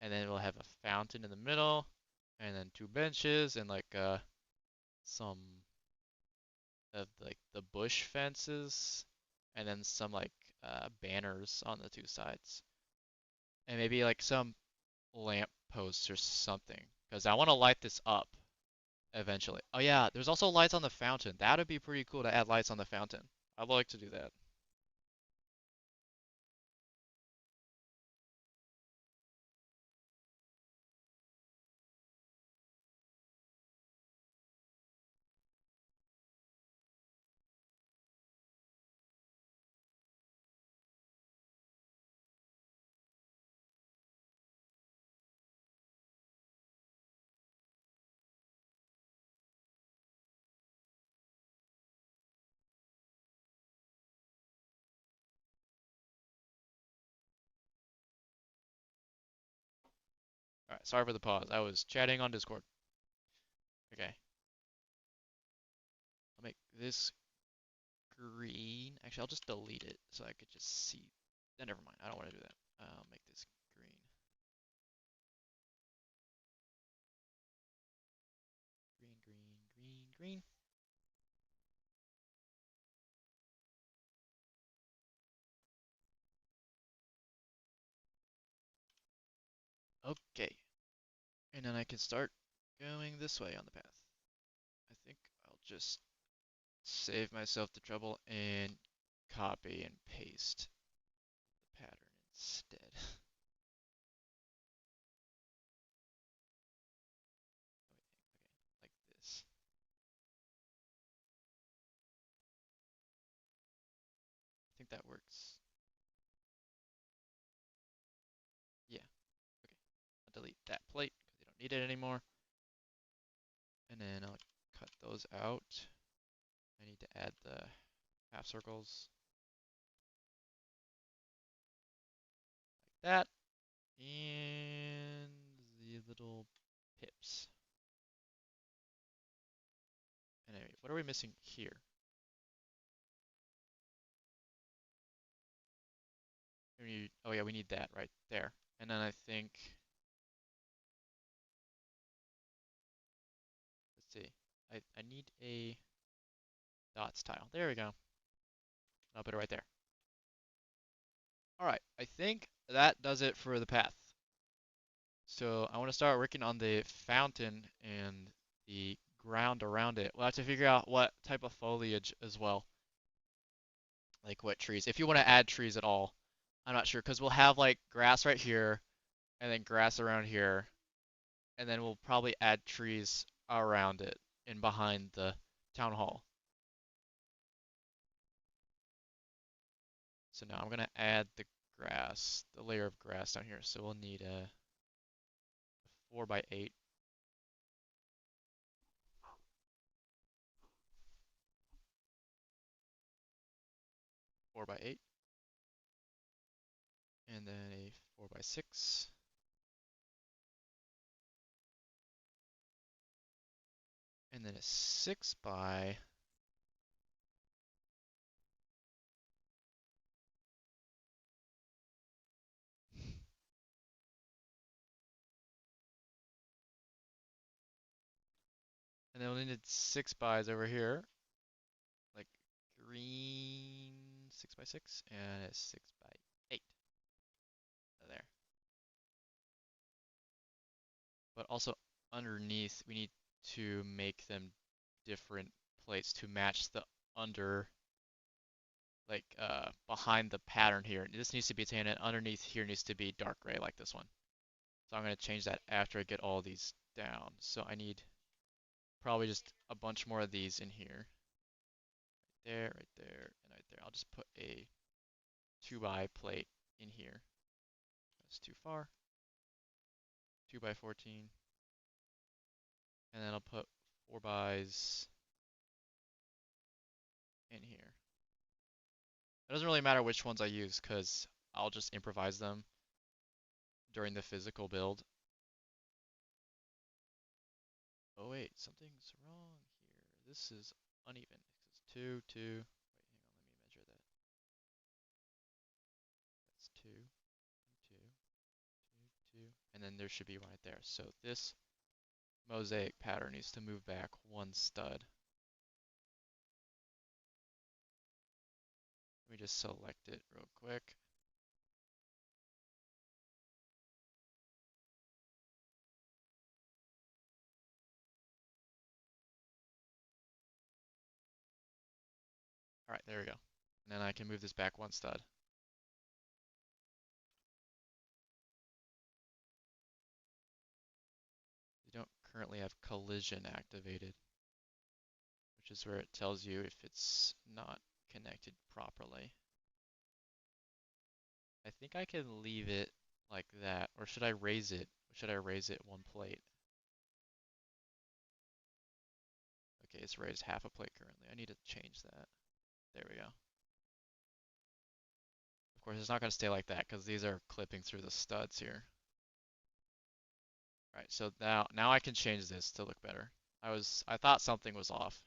And then we'll have a fountain in the middle and then 2 benches and like some of like the bush fences and then some like banners on the 2 sides. And maybe like some lamp posts or something because I want to light this up eventually. Oh yeah, there's also lights on the fountain. That would be pretty cool to add lights on the fountain. I'd like to do that. All right, sorry for the pause. I was chatting on Discord. Okay, I'll make this green. Actually, I'll just delete it so I could just see. Never mind. I don't want to do that. I'll make this green. Green, green, green, green. Okay. And then I can start going this way on the path. I think I'll just save myself the trouble and copy and paste the pattern instead. Okay, like this. I think that works. Yeah, okay. I'll delete that plate because you don't need it anymore. And then I'll cut those out. I need to add the half circles like that. And the little pips. And anyway, what are we missing here? Oh yeah, we need that right there. And then I think, let's see, I need a dots tile. There we go. I'll put it right there. All right, I think that does it for the path. So I want to start working on the fountain and the ground around it. We'll have to figure out what type of foliage as well, like what trees. If you want to add trees at all, I'm not sure because we'll have like grass right here and then grass around here, and then we'll probably add trees around it and behind the town hall. So now I'm gonna add the grass, the layer of grass down here. So we'll need a 4 by 8. 4 by 8, and then a 4 by 6, and then a 6 by, and then we'll need 6 bys over here, like green 6 by 6, and a 6 by 8. There. But also underneath, we need to make them different plates to match the under, like behind the pattern here. This needs to be tan, and underneath here needs to be dark gray like this one. So I'm going to change that after I get all these down. So I need probably just a bunch more of these in here. Right there, and right there. I'll just put a 2 by plate in here. That's too far. 2 by 14. And then I'll put 4 bys in here. It doesn't really matter which ones I use because I'll just improvise them during the physical build. Oh wait, something's wrong here. This is uneven. It's 2, 2. Wait, hang on, let me measure that. That's 2, 2, 2, 2. And then there should be one right there. So this mosaic pattern needs to move back 1 stud. Let me just select it real quick. All right, there we go. And then I can move this back 1 stud. You don't currently have collision activated, which is where it tells you if it's not connected properly. I think I can leave it like that, or should I raise it? Should I raise it 1 plate? Okay, it's raised half a plate currently. I need to change that. There we go. Of course, it's not going to stay like that because these are clipping through the studs here. All right, so now I can change this to look better. I thought something was off.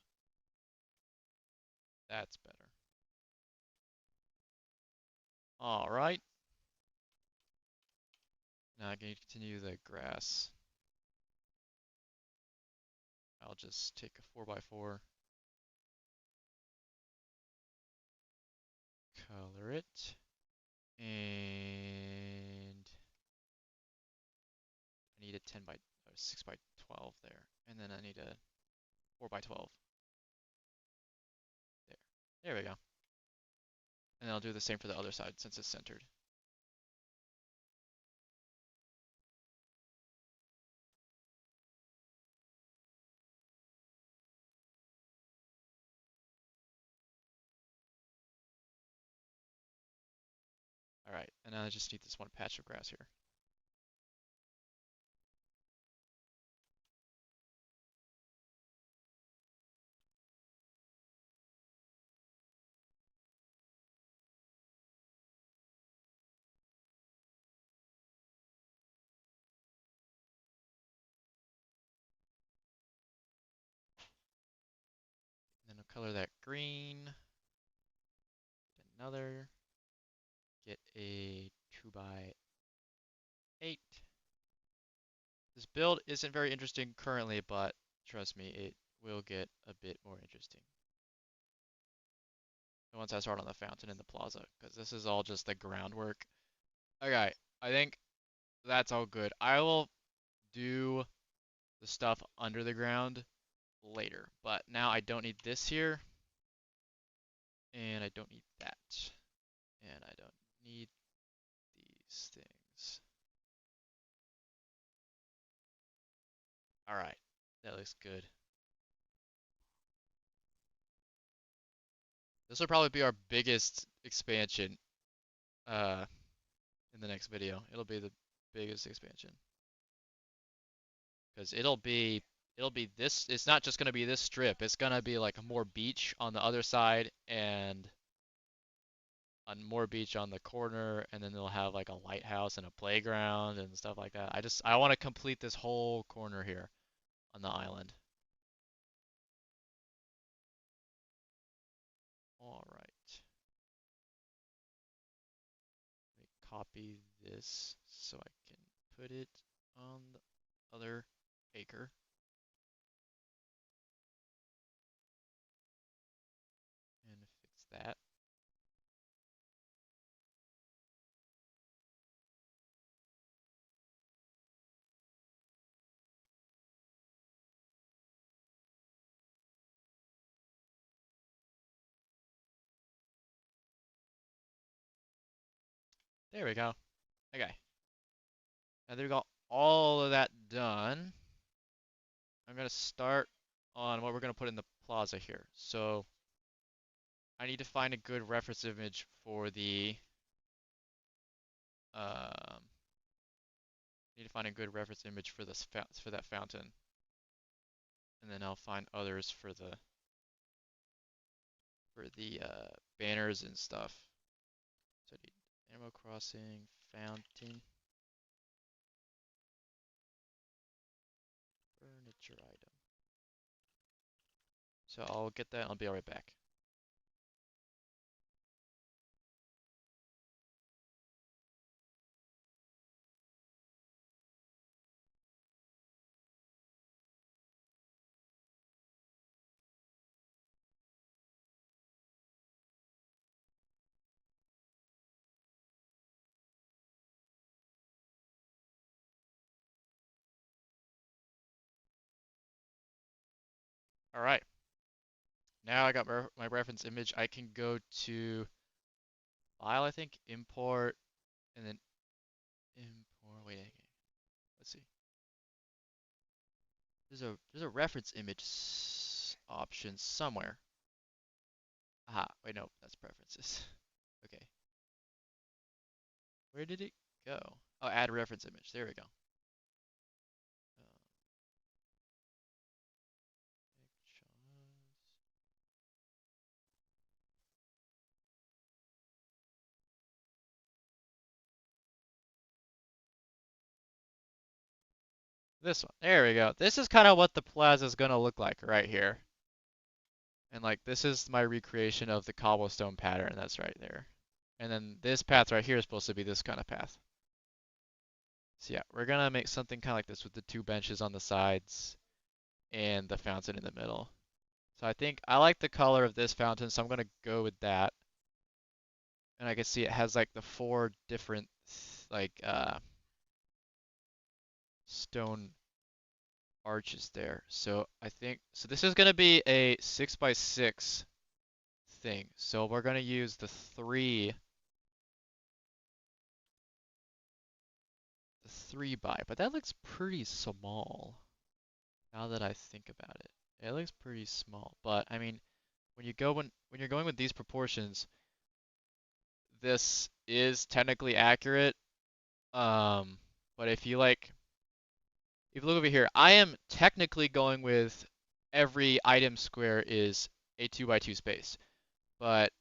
That's better. All right. Now I can continue the grass. I'll just take a 4 by 4, color it, and I need a 10 by 6 by 12 there, and then I need a 4 by 12 there. There we go. And I'll do the same for the other side since it's centered. All right, and now I just need this 1 patch of grass here. And then I'll color that green. Get another. Get a 2 by 8. This build isn't very interesting currently, but trust me, it will get a bit more interesting once I start on the fountain in the plaza, because this is all just the groundwork. Okay, I think that's all good. I will do the the stuff under the ground later. But now I don't need this here, and I don't need that, and I don't need these things. All right, that looks good. This will probably be our biggest expansion in the next video. It'll be the biggest expansion because it'll be this. It's not just gonna be this strip. It's gonna be like more beach on the other side and on more beach on the corner, and then they'll have like a lighthouse and a playground and stuff like that. I want to complete this whole corner here on the island. All right. Let me copy this so I can put it on the other acre. And fix that. There we go. Okay. Now that we got all of that done, I'm gonna start on what we're gonna put in the plaza here. So I need to find a good reference image for the need to find a good reference image for this for that fountain, and then I'll find others for the banners and stuff. So I need Animal Crossing fountain furniture item. So I'll get that. And I'll be right back. All right. Now I got my reference image. I can go to file, I think, import, and then import. Wait, let's see. There's a reference image option somewhere. Aha. Wait, no, that's preferences. Okay. Where did it go? Oh, add reference image. There we go. Pictures. This one. There we go. This is kind of what the plaza is gonna look like right here. And like this is my recreation of the cobblestone pattern that's right there. And then this path right here is supposed to be this kind of path. So yeah, we're gonna make something kind of like this with the two benches on the sides and the fountain in the middle. So I think I like the color of this fountain, so I'm gonna go with that. And I can see it has like the four different like stone arches there. So I think so this is gonna be a 6x6 thing. So we're gonna use the three by, but that looks pretty small now that I think about it. It looks pretty small, but I mean, when you're going with these proportions, this is technically accurate. But if you look over here, I am technically going with every item square is a 2x2 space, but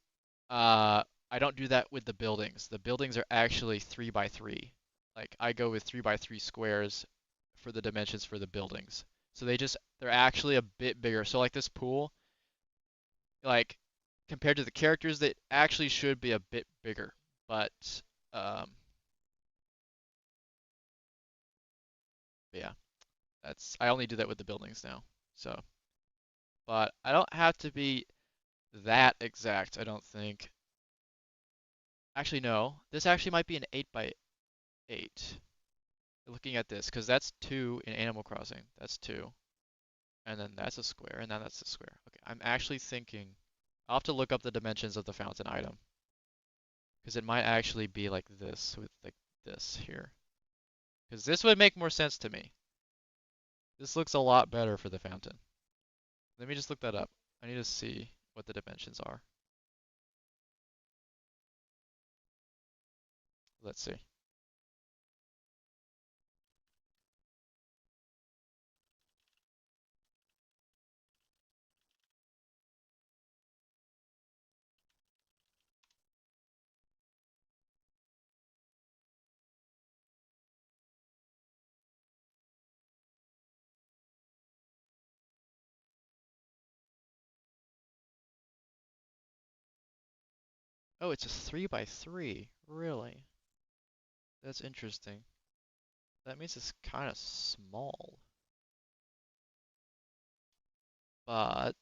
I don't do that with the buildings. The buildings are actually 3x3. Like I go with 3x3 squares for the dimensions for the buildings. So they're actually a bit bigger. So like this pool, like compared to the characters, they actually should be a bit bigger. But um, yeah, I only do that with the buildings now. So, but I don't have to be that exact, I don't think. Actually, no. This actually might be an 8x8. looking at this, because that's 2 in Animal Crossing. That's 2. And then that's a square, and then that's a square. Okay, I'm actually thinking I'll have to look up the dimensions of the fountain item, because it might actually be like this with like this here. Because this would make more sense to me. This looks a lot better for the fountain. Let me just look that up. I need to see what the dimensions are. Let's see. Oh, it's a 3 by 3. Really? That's interesting. That means it's kind of small. But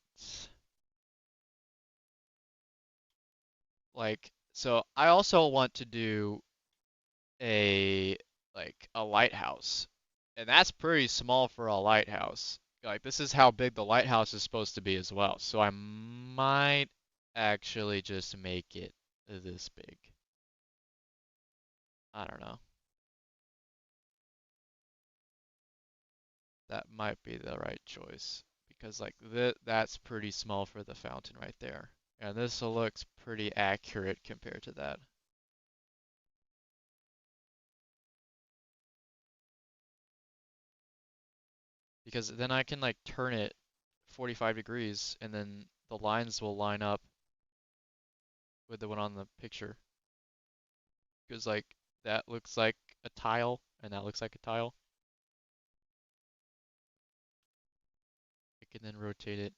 like, so I also want to do a like a lighthouse. And that's pretty small for a lighthouse. Like this is how big the lighthouse is supposed to be as well. So I might actually just make it this big. I don't know. That might be the right choice because like that's pretty small for the fountain right there. And this looks pretty accurate compared to that. Because then I can like turn it 45 degrees and then the lines will line up with the one on the picture. Because like that looks like a tile and that looks like a tile. I can then rotate it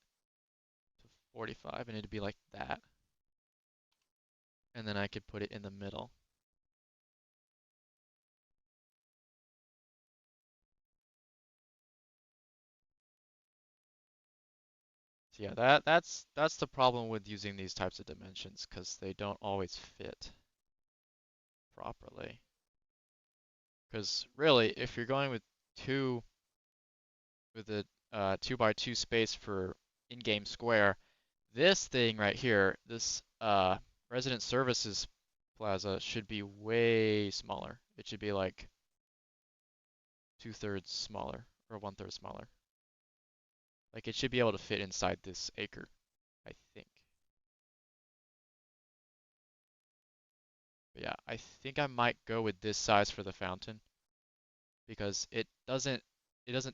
to 45 and it'd be like that. And then I could put it in the middle. So yeah, that's the problem with using these types of dimensions because they don't always fit properly. Because really, if you're going with two with a 2 by 2 space for in-game square, this thing right here, this resident services plaza should be way smaller. It should be like 2/3 smaller or 1/3 smaller. Like it should be able to fit inside this acre, I think. But yeah, I think I might go with this size for the fountain because it doesn't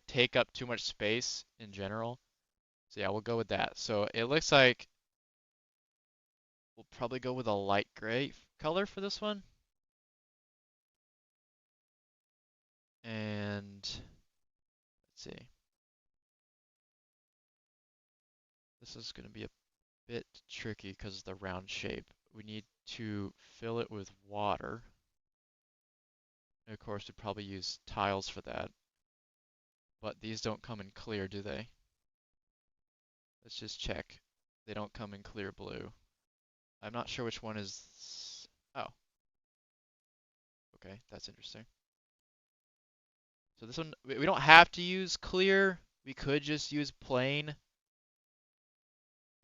take up too much space in general. So yeah, we'll go with that. So it looks like we'll probably go with a light gray color for this one. And let's see. This is going to be a bit tricky because of the round shape. We need to fill it with water. And of course, we'd probably use tiles for that. But these don't come in clear, do they? Let's just check. They don't come in clear blue. I'm not sure which one is... Oh, okay, that's interesting. So this one, we don't have to use clear. We could just use plain,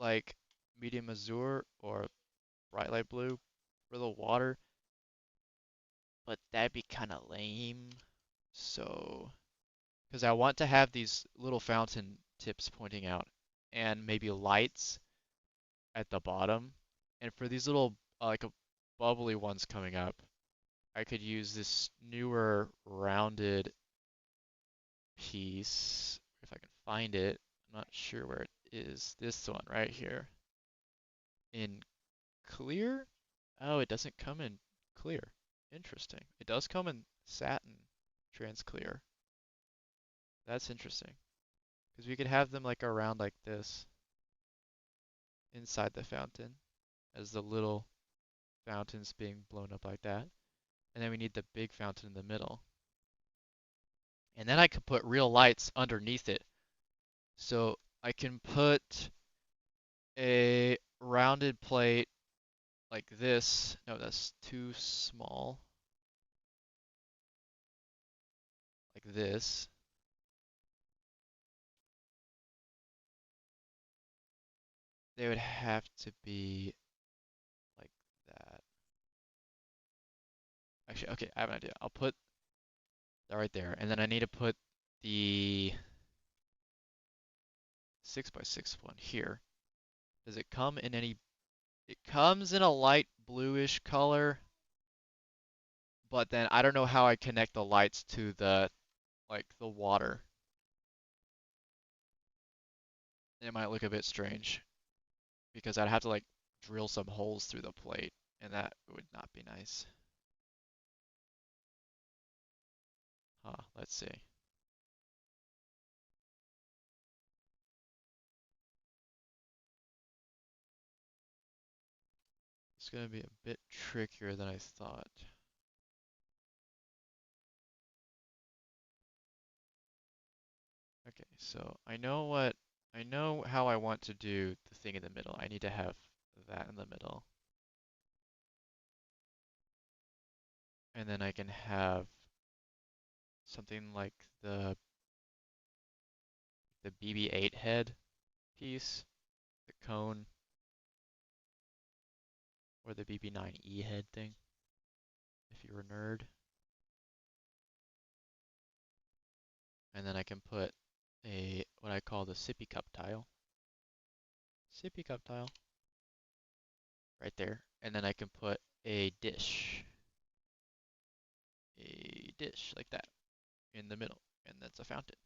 like medium azure or bright light blue for the water. But that'd be kind of lame. So, because I want to have these little fountain tips pointing out and maybe lights at the bottom. And for these little, like a bubbly ones coming up, I could use this newer rounded piece, if I can find it. I'm not sure where it is. This one right here. In clear? Oh, it doesn't come in clear. Interesting. It does come in satin transclear. That's interesting. Because we could have them like around like this inside the fountain as the little fountains being blown up like that. And then we need the big fountain in the middle. And then I could put real lights underneath it. So I can put a rounded plate like this. No, that's too small. this. They would have to be like that. Actually, okay, I have an idea. I'll put that right there, and then I need to put the 6x6 one here. Does it come in any? It comes in a light bluish color, but then I don't know how I connect the lights to the the water. It might look a bit strange because I'd have to like drill some holes through the plate, and that would not be nice. Let's see. It's gonna be a bit trickier than I thought. Okay, so I know how I want to do the thing in the middle. I need to have that in the middle. And then I can have something like the BB-8 head piece, the cone, or the BB-9E head thing, if you're a nerd. And then I can put what I call the sippy cup tile. Sippy cup tile. Right there. And then I can put a dish. A dish like that in the middle. And that's a fountain.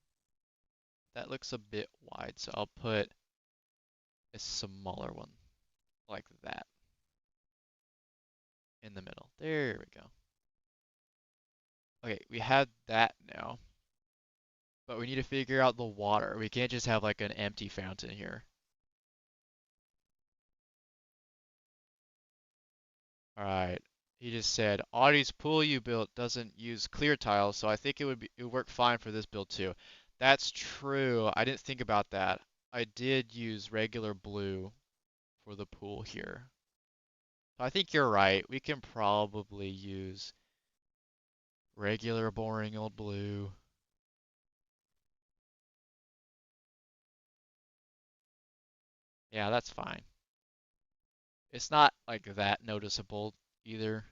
That looks a bit wide, so I'll put a smaller one like that in the middle. There we go. Okay, we have that now, but we need to figure out the water. We can't just have like an empty fountain here. All right. He just said, Audie's pool you built doesn't use clear tiles, so I think it would work fine for this build too. That's true. I didn't think about that. I did use regular blue for the pool here. I think you're right. We can probably use regular boring old blue. Yeah, that's fine. It's not like that noticeable either.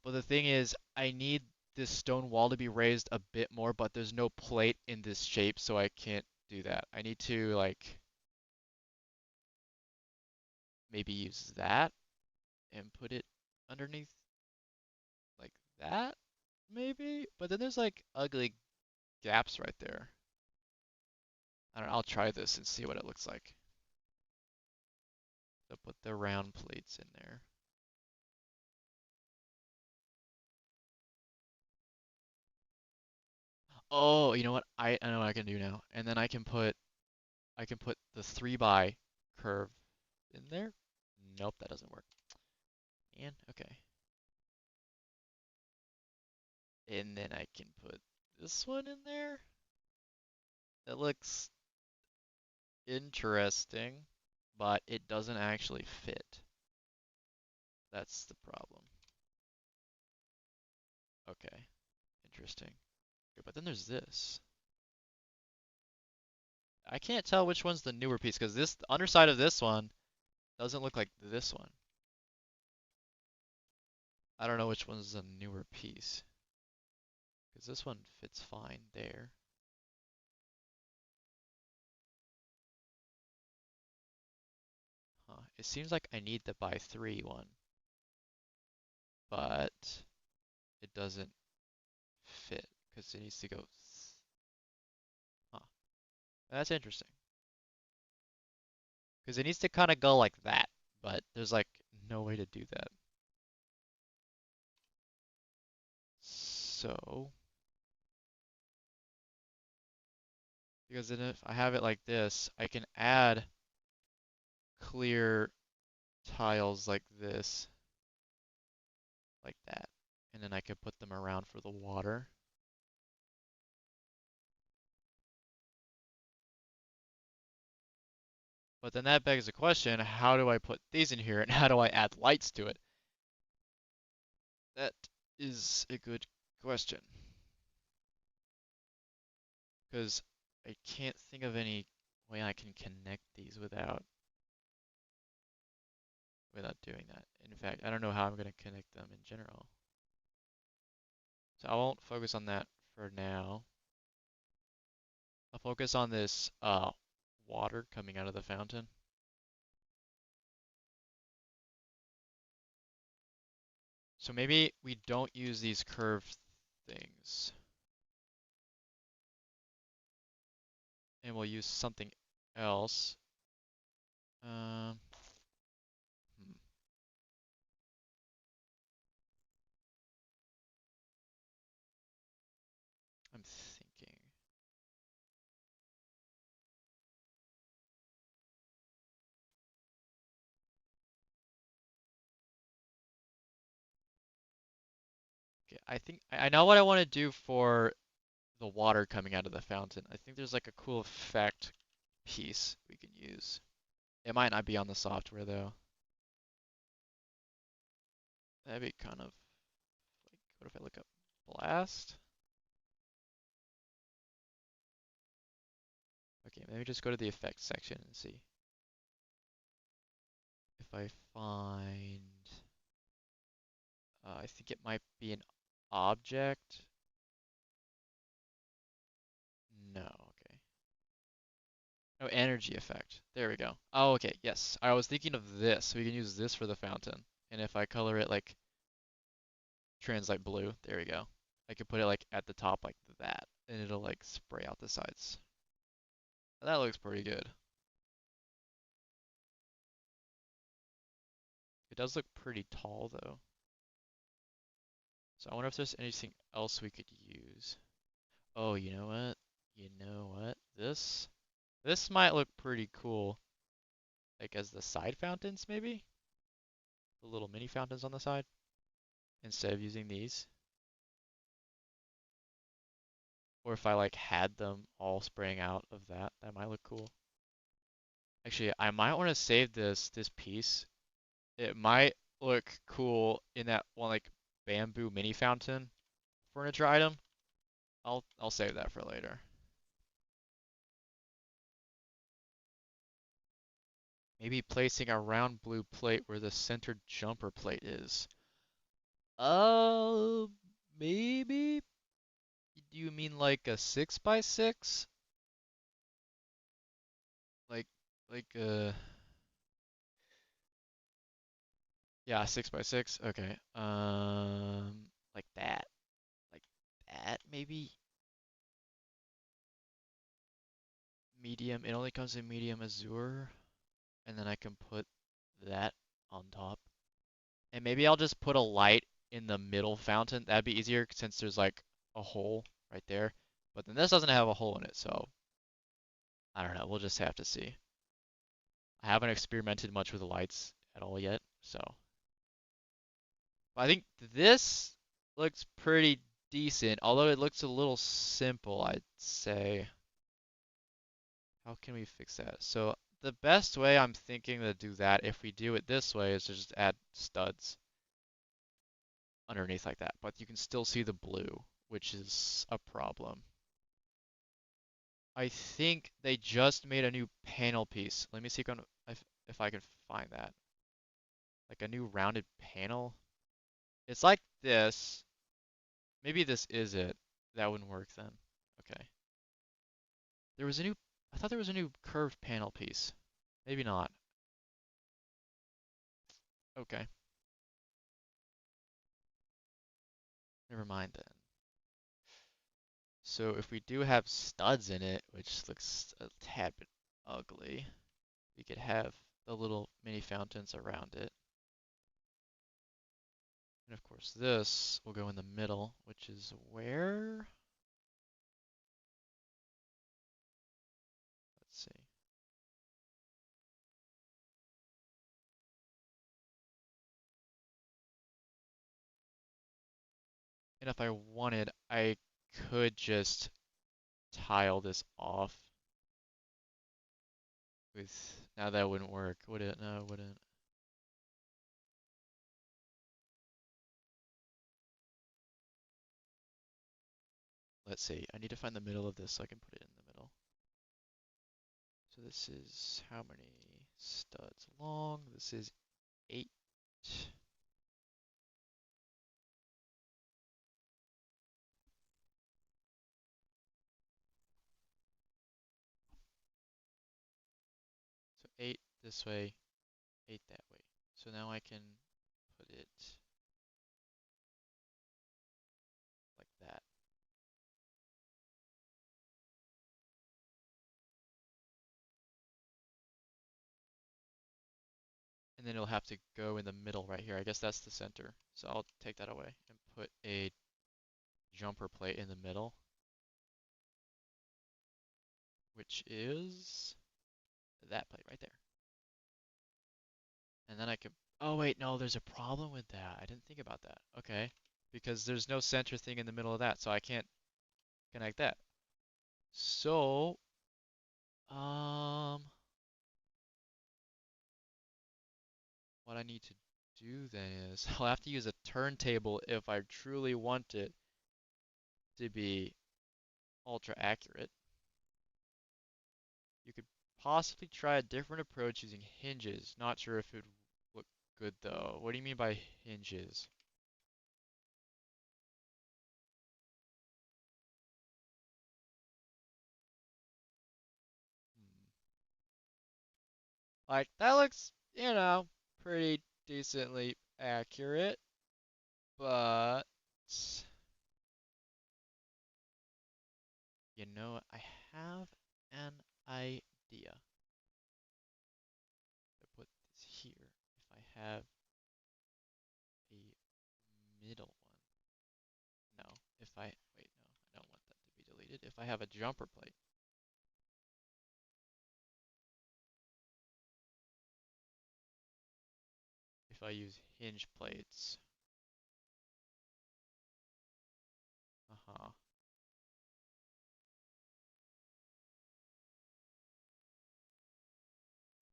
But the thing is, I need this stone wall to be raised a bit more, but there's no plate in this shape, so I can't do that. I need to like maybe use that and put it underneath like that, maybe? But then there's like ugly gaps right there. I don't know, I'll try this and see what it looks like. So put the round plates in there. Oh, you know what? I know what I can do now. And then I can put the 3 by curve in there. Nope, that doesn't work. And okay. And then I can put this one in there. That looks interesting, but it doesn't actually fit. That's the problem. Okay, interesting. Okay, but then there's this. I can't tell which one's the newer piece because this the underside of this one doesn't look like this one. I don't know which one's the newer piece because this one fits fine there. Huh. It seems like I need the by 3 one, but it doesn't fit because it needs to go. Huh. That's interesting. Because it needs to kind of go like that, but there's like no way to do that. So, because then if I have it like this, I can add clear tiles like this, like that. And then I could put them around for the water. But then that begs the question, how do I put these in here and how do I add lights to it? That is a good question. Because I can't think of any way I can connect these without doing that. In fact, I don't know how I'm going to connect them in general. So I won't focus on that for now. I'll focus on this water coming out of the fountain. So maybe we don't use these curved things. And we'll use something else. Um, hmm. I'm thinking. Okay, I think I know what I want to do for the water coming out of the fountain. I think there's like a cool effect piece we can use. It might not be on the software though. That'd be kind of like, what if I look up blast? Okay, maybe just go to the effects section and see if I find, I think it might be an object. No, okay. Oh, energy effect. There we go. Oh, okay, yes. I was thinking of this. We can use this for the fountain. And if I color it like translate blue, there we go. I could put it like at the top like that, and it'll like spray out the sides. That looks pretty good. It does look pretty tall though. So I wonder if there's anything else we could use. Oh, you know what? You know what? This might look pretty cool. Like as the side fountains maybe? The little mini fountains on the side instead of using these. Or if I like had them all spraying out of that, that might look cool. Actually, I might want to save this piece. It might look cool in that one like bamboo mini fountain furniture item. I'll save that for later. Maybe placing a round blue plate where the centered jumper plate is. Uh, maybe? Do you mean like a 6x6? Like, like yeah, 6x6. Okay. Like that. Like that, maybe? Medium. It only comes in medium azure. And then I can put that on top. And maybe I'll just put a light in the middle fountain. That'd be easier since there's like a hole right there. But then this doesn't have a hole in it, so I don't know. We'll just have to see. I haven't experimented much with the lights at all yet, so. But I think this looks pretty decent, although it looks a little simple, I'd say. How can we fix that? So the best way I'm thinking to do that, if we do it this way, is to just add studs underneath like that. But you can still see the blue, which is a problem. I think they just made a new panel piece. Let me see if I can find that. Like a new rounded panel. It's like this. Maybe this is it. That wouldn't work then. Okay. There was a new, I thought there was a new curved panel piece. Maybe not. Okay. Never mind then. So if we do have studs in it, which looks a tad bit ugly, we could have the little mini fountains around it. And of course this will go in the middle, which is where? Let's see. And if I wanted, I could just tile this off with, now that wouldn't work, would it? No, it wouldn't. let's see, I need to find the middle of this so I can put it in the middle. So this is how many studs long? This is 8. So 8 this way, 8 that way. So now I can put it like that. And then it'll have to go in the middle right here. I guess that's the center. So I'll take that away and put a jumper plate in the middle, which is that plate right there. And then I can, oh wait, no, there's a problem with that. I didn't think about that. Okay. Because there's no center thing in the middle of that, so I can't connect that. So, um, what I need to do then is I'll have to use a turntable if I truly want it to be ultra accurate. You could possibly try a different approach using hinges. Not sure if it would look good though. What do you mean by hinges? Hmm. Like, that looks, pretty decently accurate, but I have an idea. I put this here. If I have a middle one. No, wait, no, I don't want that to be deleted. If I have a jumper plate, if I use hinge plates, uh-huh.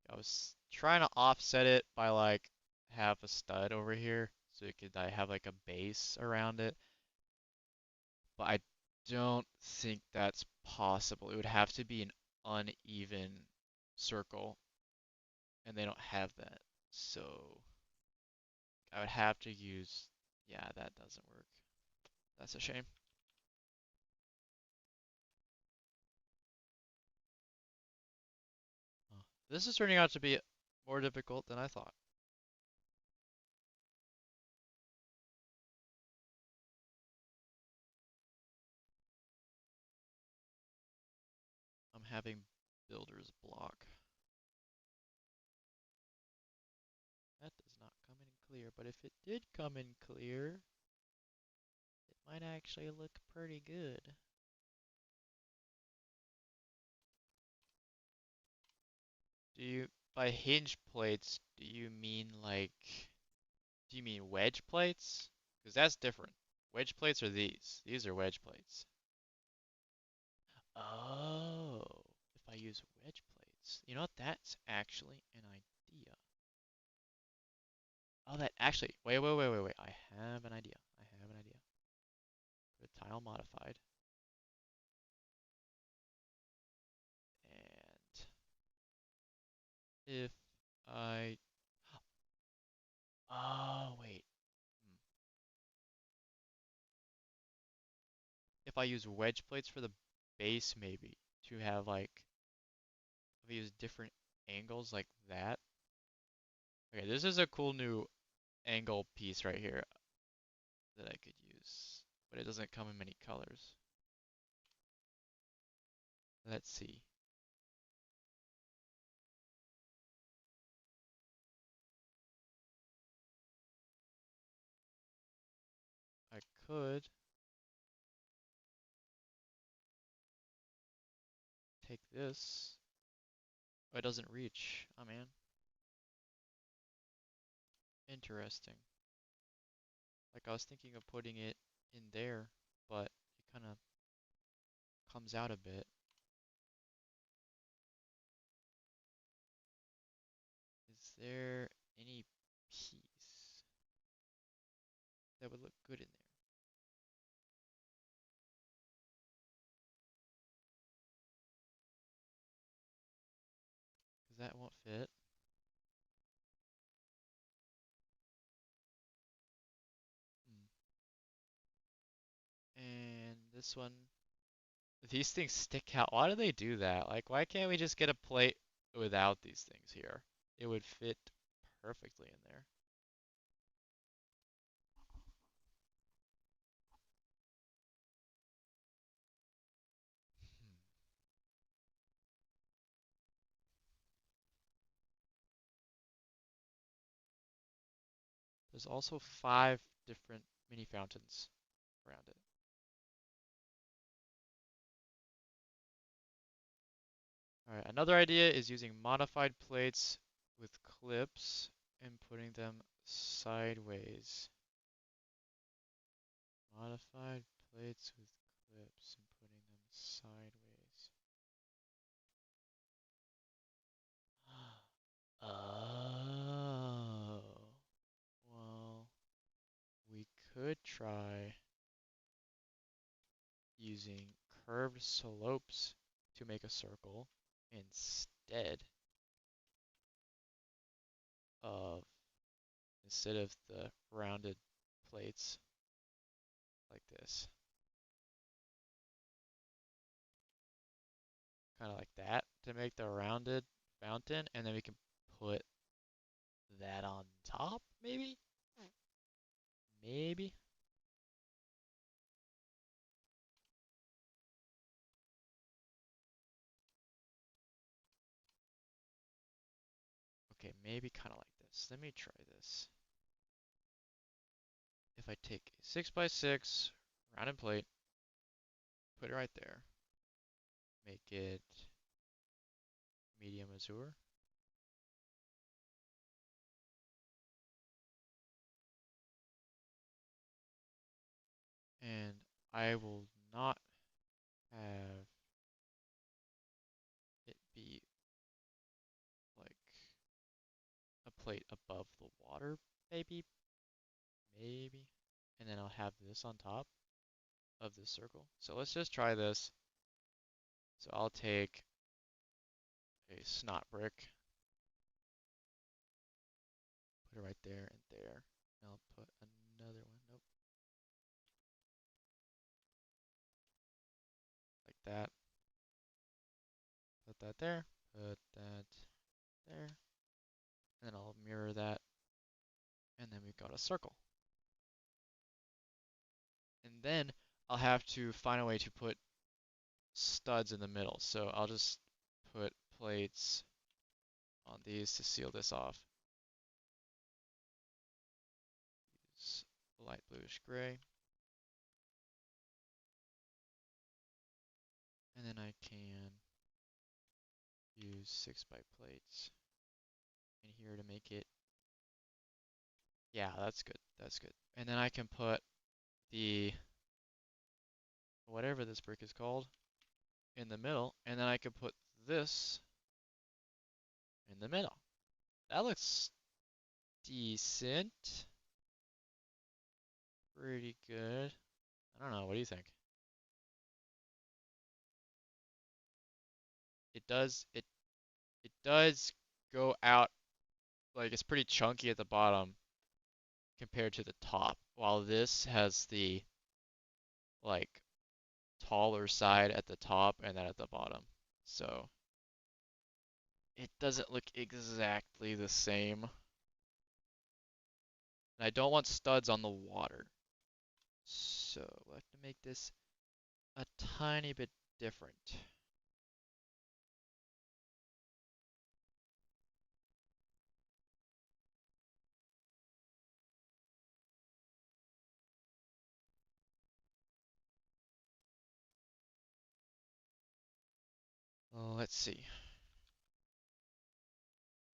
I was trying to offset it by like have a stud over here so it could I have like a base around it, but I don't think that's possible. It would have to be an uneven circle, and they don't have that. So I would have to use, yeah, that doesn't work. That's a shame. Huh. This is turning out to be more difficult than I thought. I'm having builder's block. That does not come in clear, but if it did come in clear, it might actually look pretty good. By hinge plates, do you mean wedge plates? Because that's different. Wedge plates are these. These are wedge plates. Oh, if I use wedge plates, you know what? That's actually an idea. Oh, that actually, wait. I have an idea. I have an idea. Go to tile modified. And if I, oh, wait. Hmm. If I use wedge plates for the base, maybe, to have like, if I use different angles like that. Okay, this is a cool new angle piece right here that I could use, but it doesn't come in many colors. Let's see. I could take this. Oh, it doesn't reach. Oh man, interesting. Like I was thinking of putting it in there, but it kind of comes out a bit. Is there any piece that would look good in there? that won't fit. And this one, these things stick out. Why do they do that? Like, why can't we just get a plate without these things here? It would fit perfectly in there. Hmm. There's also 5 different mini fountains around it. All right, another idea is using modified plates with clips and putting them sideways. Modified plates with clips and putting them sideways. Oh, well, we could try using curved slopes to make a circle instead of instead of the rounded plates like this. Kind of like that to make the rounded fountain, and then we can put that on top, maybe? Maybe. Okay, maybe kind of like this. Let me try this. If I take a 6x6 rounded plate, put it right there, make it medium azure, and I will not have it be like a plate above the water, maybe, maybe. And then I'll have this on top of this circle. So let's just try this. So I'll take a snot brick, put it right there and there. And I'll put another one, nope, like that. Put that there, put that there. And then I'll mirror that. And then we've got a circle. And then I'll have to find a way to put studs in the middle. So I'll just put plates on these to seal this off. Use light bluish gray. And then I can use 6x plates in here to make it. Yeah, that's good. That's good. And then I can put the whatever this brick is called in the middle, and then I can put this in the middle. That looks decent. Pretty good. I don't know. What do you think? It does go out like it's pretty chunky at the bottom compared to the top, while this has the like taller side at the top and then at the bottom. So it doesn't look exactly the same. And I don't want studs on the water. So we'll have to make this a tiny bit different. Well, let's see.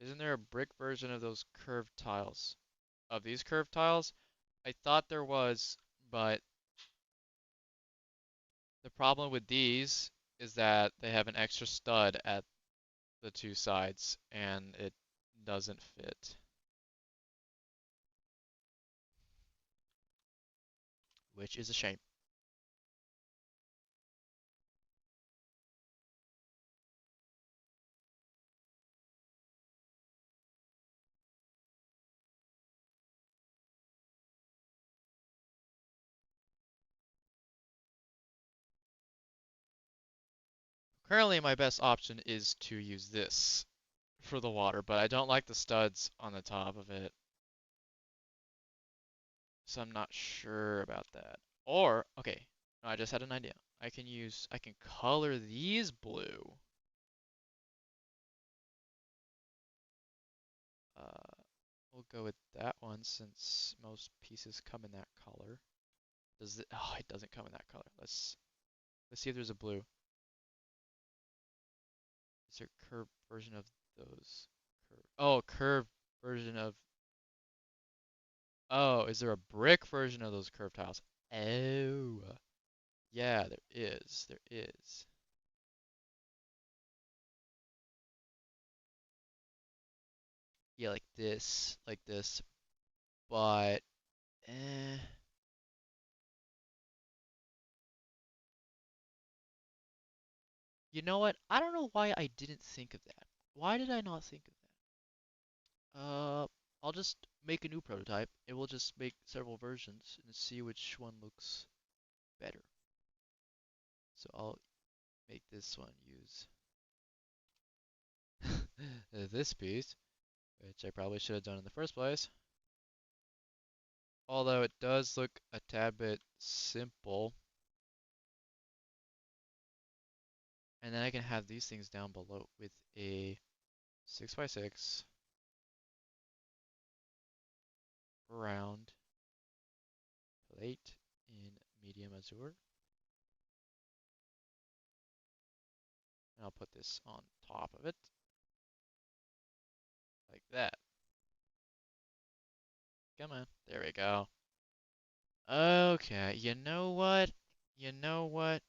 Isn't there a brick version of those curved tiles? Of these curved tiles? I thought there was, but the problem with these is that they have an extra stud at the 2 sides and it doesn't fit, which is a shame. Currently, my best option is to use this for the water, but I don't like the studs on the top of it, so I'm not sure about that. Or, okay, no, I just had an idea. I can color these blue. Uh, we'll go with that one since most pieces come in that color. Does it? Oh, it doesn't come in that color. Let's see if there's a blue. Is there a curved version of those? Oh, curved version of. Oh, is there a brick version of those curved tiles? Oh, yeah, there is. There is. Yeah, like this. But, eh. You know what? I don't know why I didn't think of that. Why did I not think of that? I'll just make a new prototype, and we'll just make several versions and see which one looks better. So I'll make this one use this piece, which I probably should have done in the first place. Although it does look a tad bit simple. And then I can have these things down below with a 6x6 round plate in medium azure. And I'll put this on top of it, like that. Come on, there we go. Okay, you know what? You know what?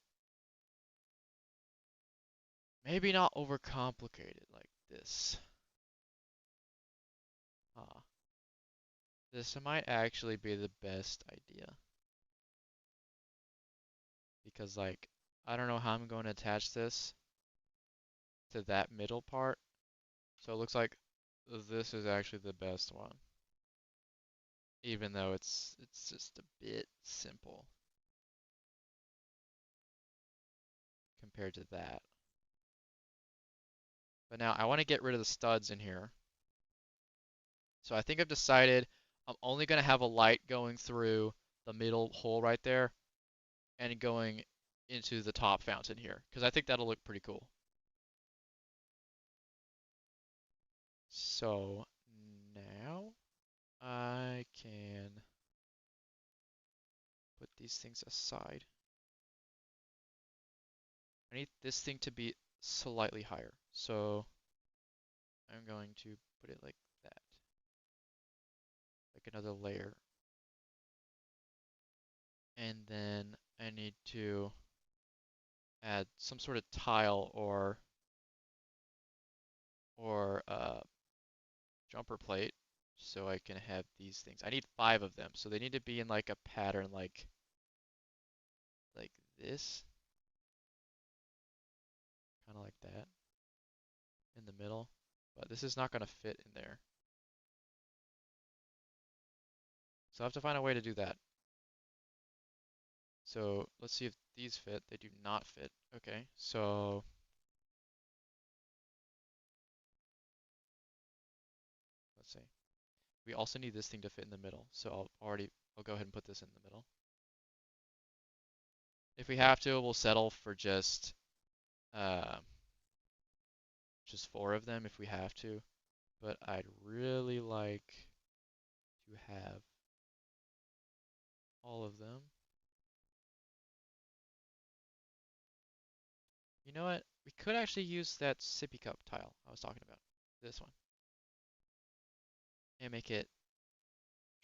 Maybe not overcomplicate it like this. Ah, this might actually be the best idea. Because, like, I don't know how I'm going to attach this to that middle part. So it looks like this is actually the best one. Even though it's just a bit simple compared to that. But now I want to get rid of the studs in here. So I think I've decided I'm only going to have a light going through the middle hole right there and going into the top fountain here, because I think that'll look pretty cool. So now I can put these things aside. I need this thing to be slightly higher. So I'm going to put it like that, like another layer. And then I need to add some sort of tile or jumper plate so I can have these things. I need 5 of them, so they need to be in like a pattern like this, kind of like that in the middle. But this is not going to fit in there. So I have to find a way to do that. So let's see if these fit. They do not fit. Okay, so let's see. We also need this thing to fit in the middle. So I'll go ahead and put this in the middle. If we have to, we'll settle for uh, just 4 of them if we have to. But I'd really like to have all of them. You know what? We could actually use that sippy cup tile I was talking about. This one. And make it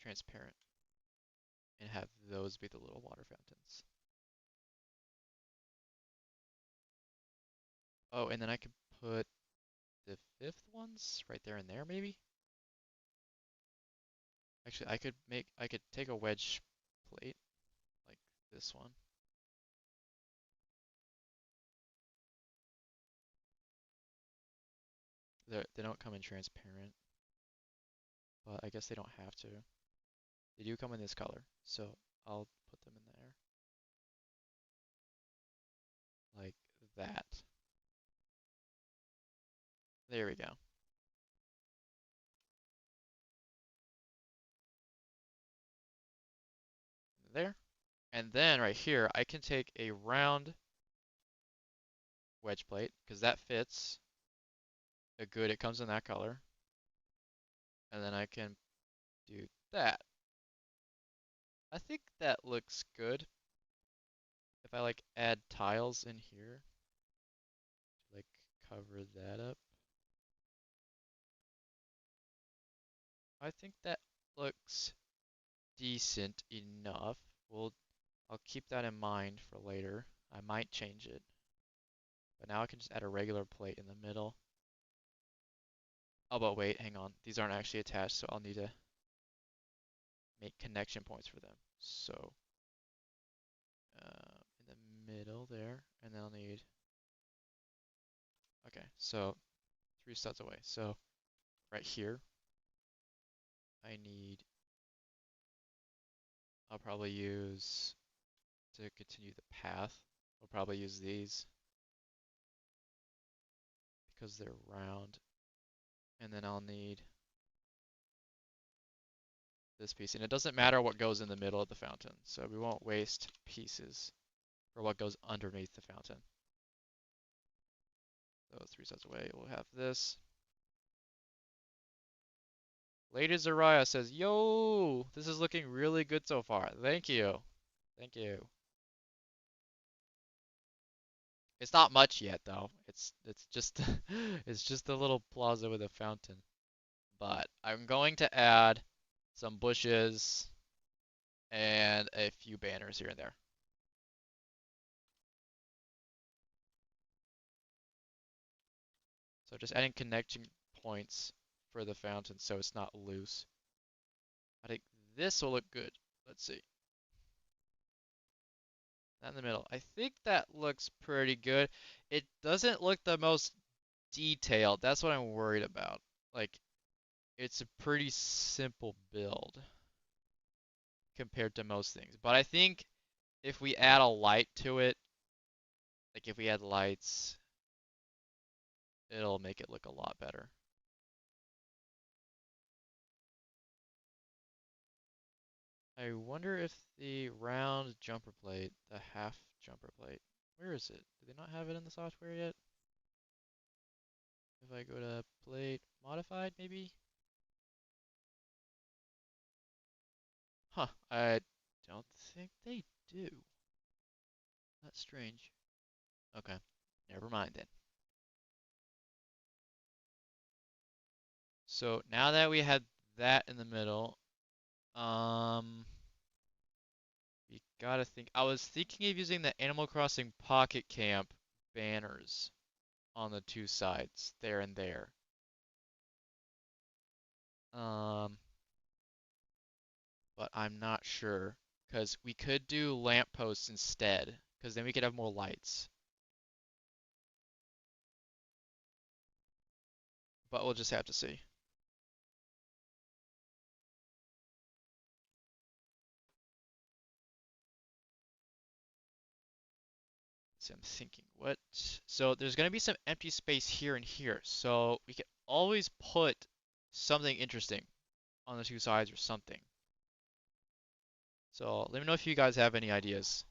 transparent. And have those be the little water fountains. Oh, and then I could put the 5th ones right there and there, maybe? Actually, I could take a wedge plate, like this one. They don't come in transparent, but I guess they don't have to. They do come in this color, so I'll put them in there. Like that. There we go. There. And then right here, I can take a round wedge plate because that fits a good, it comes in that color. And then I can do that. I think that looks good. If I like add tiles in here, like cover that up. I think that looks decent enough. I'll keep that in mind for later. I might change it. But now I can just add a regular plate in the middle. Oh, but wait, hang on. These aren't actually attached, so I'll need to make connection points for them. So, in the middle there, and then I'll need, okay, so 3 studs away. So, right here, I need, I'll probably use, to continue the path, I'll probably use these because they're round. And then I'll need this piece. And it doesn't matter what goes in the middle of the fountain, so we won't waste pieces for what goes underneath the fountain. So 3 studs away, we'll have this. Lady Zariah says, yo, this is looking really good so far. Thank you. Thank you. It's not much yet though. It's just it's just a little plaza with a fountain. But I'm going to add some bushes and a few banners here and there. So just adding connection points for the fountain so it's not loose. I think this will look good. Let's see. That in the middle. I think that looks pretty good. It doesn't look the most detailed. That's what I'm worried about. Like, it's a pretty simple build compared to most things. But I think if we add a light to it, like if we add lights, it'll make it look a lot better. I wonder if the round jumper plate, the half jumper plate, where is it? Do they not have it in the software yet? If I go to plate modified, maybe? Huh, I don't think they do. That's strange. Okay, never mind then. So now that we had that in the middle, um, we gotta think. I was thinking of using the Animal Crossing Pocket Camp banners on the 2 sides, there and there. Um, but I'm not sure because we could do lampposts instead, because then we could have more lights. But we'll just have to see. So I'm thinking, what? So there's going to be some empty space here and here. So we can always put something interesting on the 2 sides or something. So let me know if you guys have any ideas.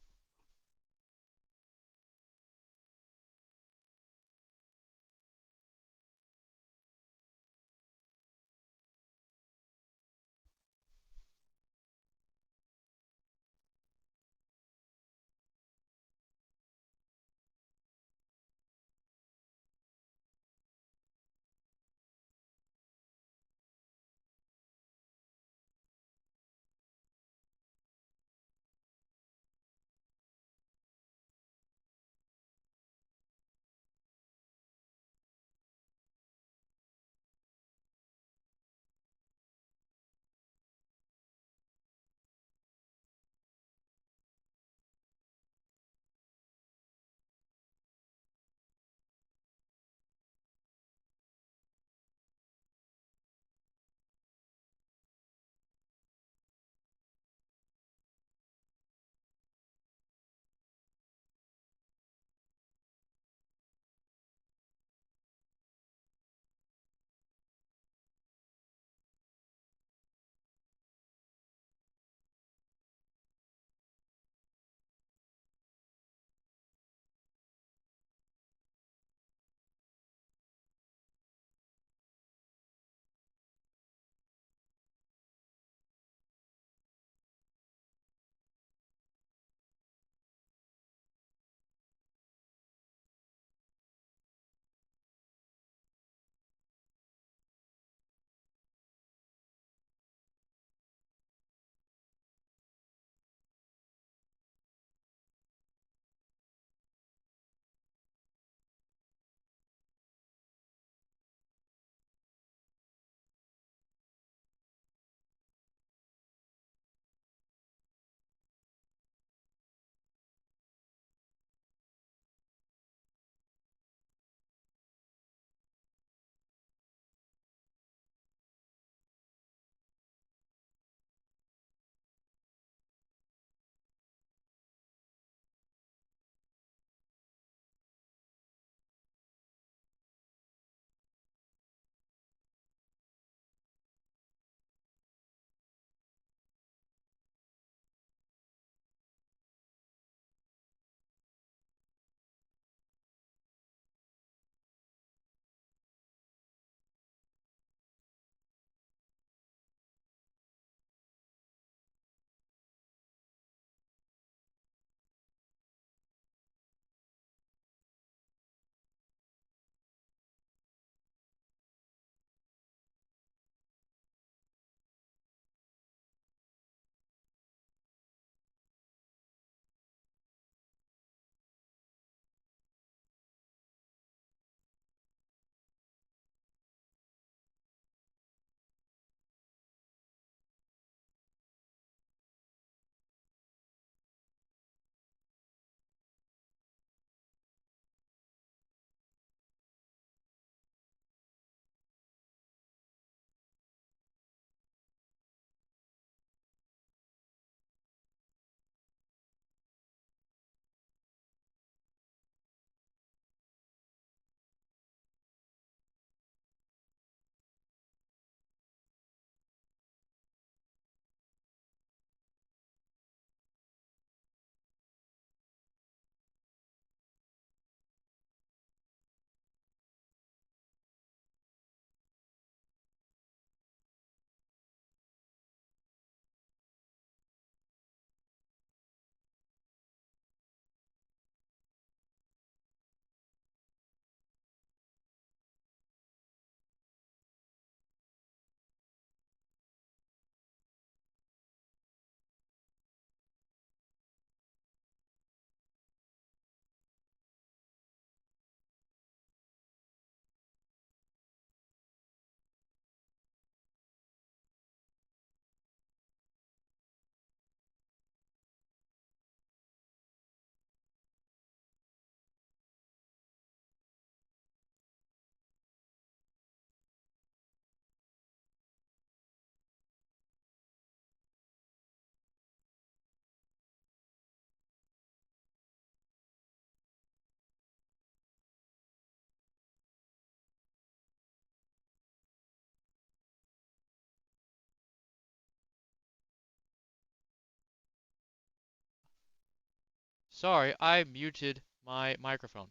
Sorry, I muted my microphone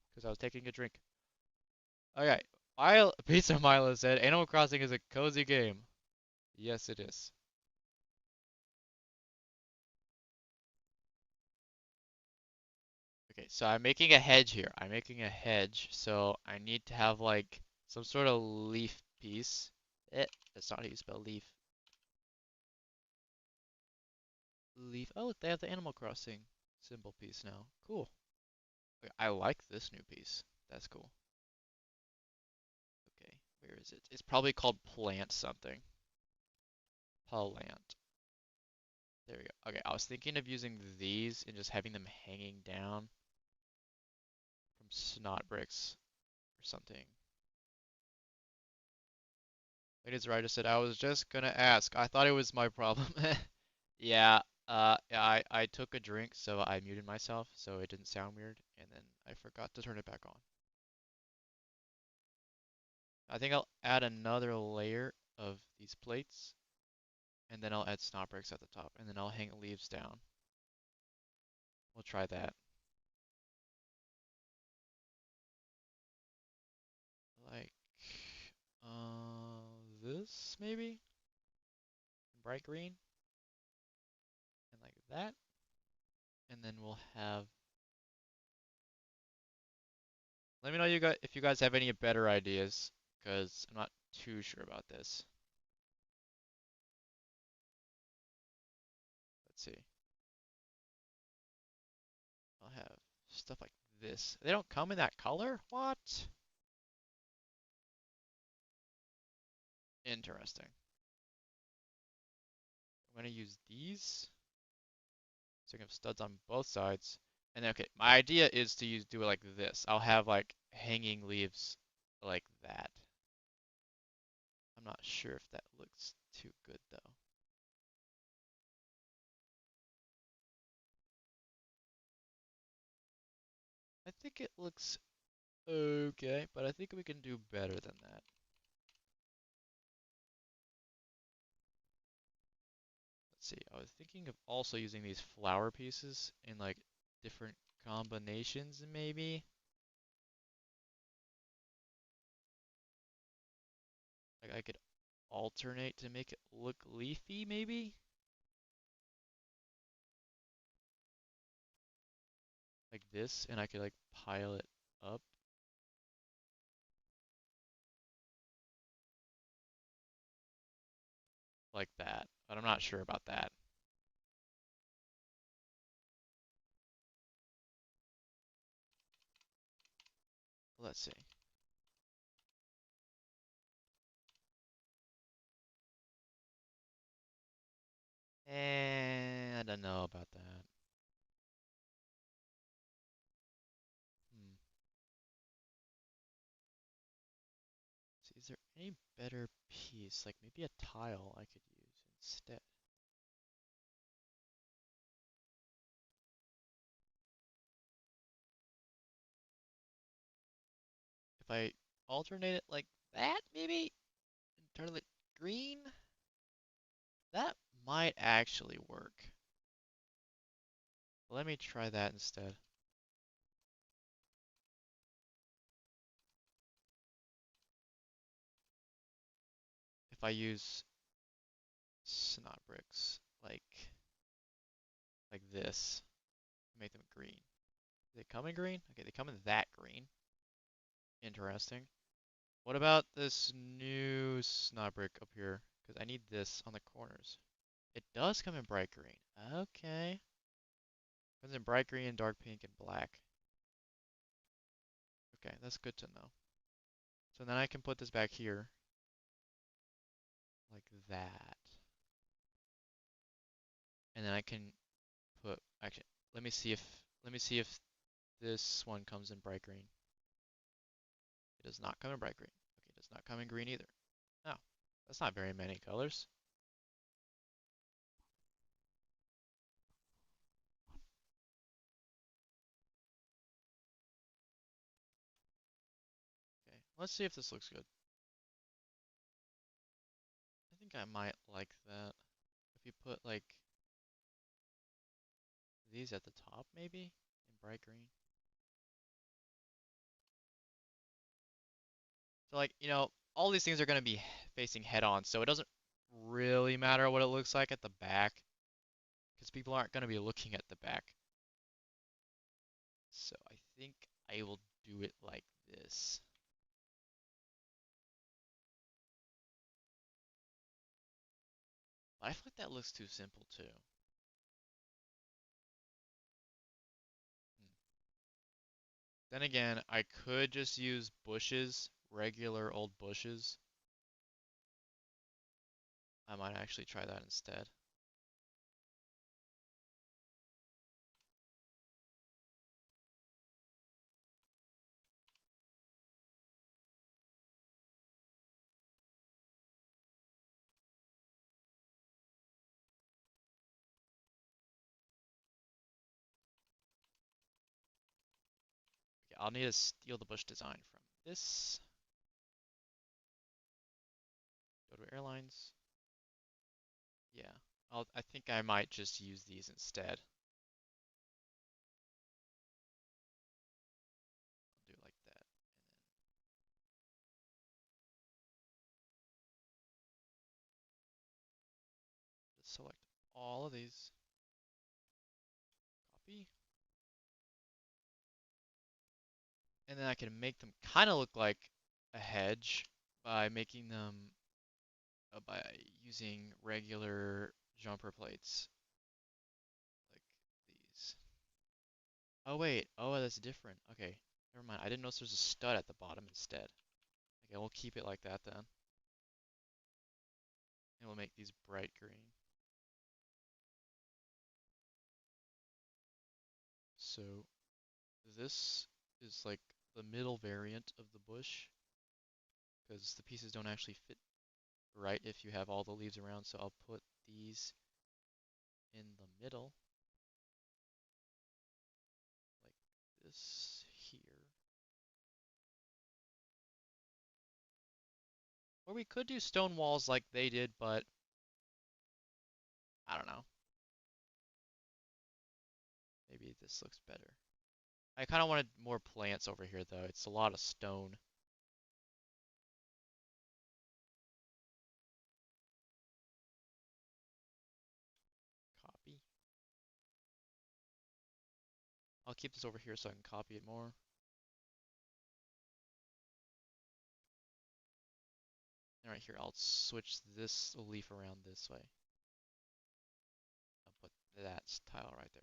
because I was taking a drink. Okay, Pizza Milo said Animal Crossing is a cozy game. Yes, it is. Okay, so I'm making a hedge here. I'm making a hedge, so I need to have like some sort of leaf piece. That's not how you spell leaf. Leaf. Oh, look, they have the Animal Crossing symbol piece now. Cool. Okay, I like this new piece. That's cool. Okay, where is it? It's probably called plant something. Plant. There we go. Okay, I was thinking of using these and just having them hanging down from snot bricks or something. Ladies Ryder said, I was just gonna ask. I thought it was my problem. Yeah, yeah, I took a drink, so I muted myself so it didn't sound weird, and then I forgot to turn it back on. I think I'll add another layer of these plates, and then I'll add snot bricks at the top, and then I'll hang leaves down. We'll try that. Like, this maybe? Bright green, and like that. And then we'll have. Let me know if you guys have any better ideas, because I'm not too sure about this. Let's see. I'll have stuff like this. They don't come in that color? What? Interesting. I'm gonna use these. So I can have studs on both sides. And then, okay, my idea is to do it like this. I'll have like hanging leaves like that. I'm not sure if that looks too good though. I think it looks okay, but I think we can do better than that. Let's see, I was thinking of also using these flower pieces in like different combinations maybe. Like I could alternate to make it look leafy maybe? Like this, and I could like pile it up. Like that, but I'm not sure about that. Let's see. I don't know about that. Hmm. See, is there any better piece? Like maybe a tile I could use instead. If I alternate it like that, maybe, and turn it green, that might actually work. Let me try that instead. If I use snot bricks like this, make them green. They come in green? Okay, they come in that green. Interesting. What about this new snot brick up here? Because I need this on the corners. It does come in bright green. Okay. Comes in bright green, dark pink, and black. Okay, that's good to know. So then I can put this back here. Like that. And then I can actually, let me see if this one comes in bright green. It does not come in bright green. Okay, it does not come in green either. No, that's not very many colors. Okay, let's see if this looks good. I think I might like that. If you put like these at the top maybe in bright green. So like, all these things are going to be facing head on, so it doesn't really matter what it looks like at the back because people aren't going to be looking at the back. So I think I will do it like this. But I feel like that looks too simple too. Hmm. Then again, I could just use bushes, regular old bushes. I might actually try that instead. Okay, I'll need to steal the bush design from this. Go to airlines. Yeah, I think I might just use these instead. I'll do it like that. Just select all of these. Copy. And then I can make them kind of look like a hedge by making them by using regular jumper plates like these. Oh wait, oh that's different. Okay, never mind. I didn't notice there's a stud at the bottom instead. Okay, we'll keep it like that then. And we'll make these bright green. So this is like the middle variant of the bush because the pieces don't actually fit right if you have all the leaves around. So I'll put these in the middle like this here. Or we could do stone walls like they did, but I don't know. Maybe this looks better. I kind of wanted more plants over here though. It's a lot of stone. Copy. I'll keep this over here so I can copy it more. And right here, I'll switch this leaf around this way. I'll put that tile right there.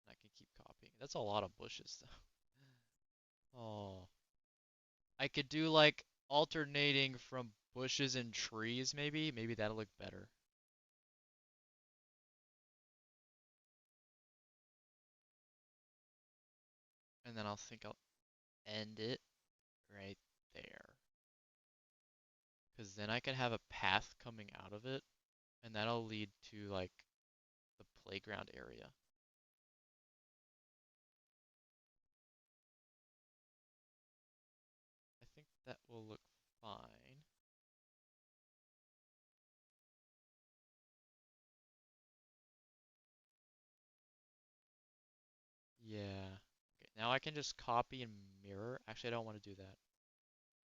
And I can keep copying. That's a lot of bushes though. Oh. I could do like alternating from bushes and trees maybe. Maybe that'll look better. And then I'll end it right there. Because then I can have a path coming out of it, and that'll lead to like the playground area. I think that will look fine. Yeah. Okay, now I can just copy and mirror. Actually, I don't want to do that,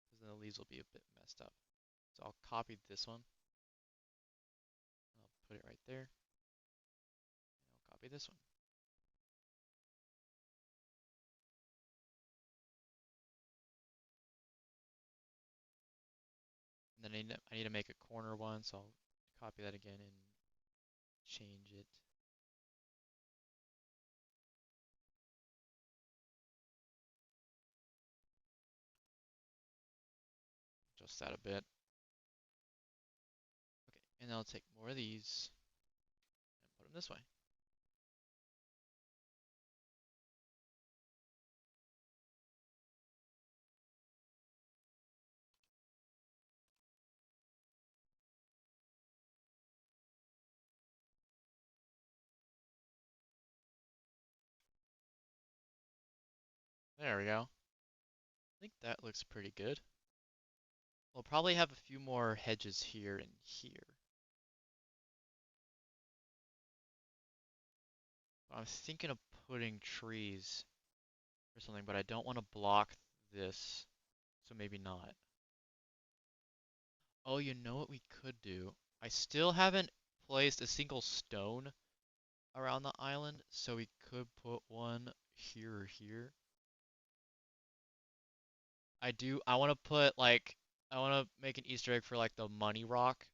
because then the leaves will be a bit messed up. So I'll copy this one. I'll put it right there. And I'll copy this one. And then I need to make a corner one, so I'll copy that again and change it. Just that a bit. Okay, and I'll take more of these and put them this way. There we go. I think that looks pretty good. We'll probably have a few more hedges here and here. I'm thinking of putting trees or something, but I don't want to block this, so maybe not. Oh, you know what we could do? I still haven't placed a single stone around the island, so we could put one here or here. I want to put like, I want to make an Easter egg for like the money rock,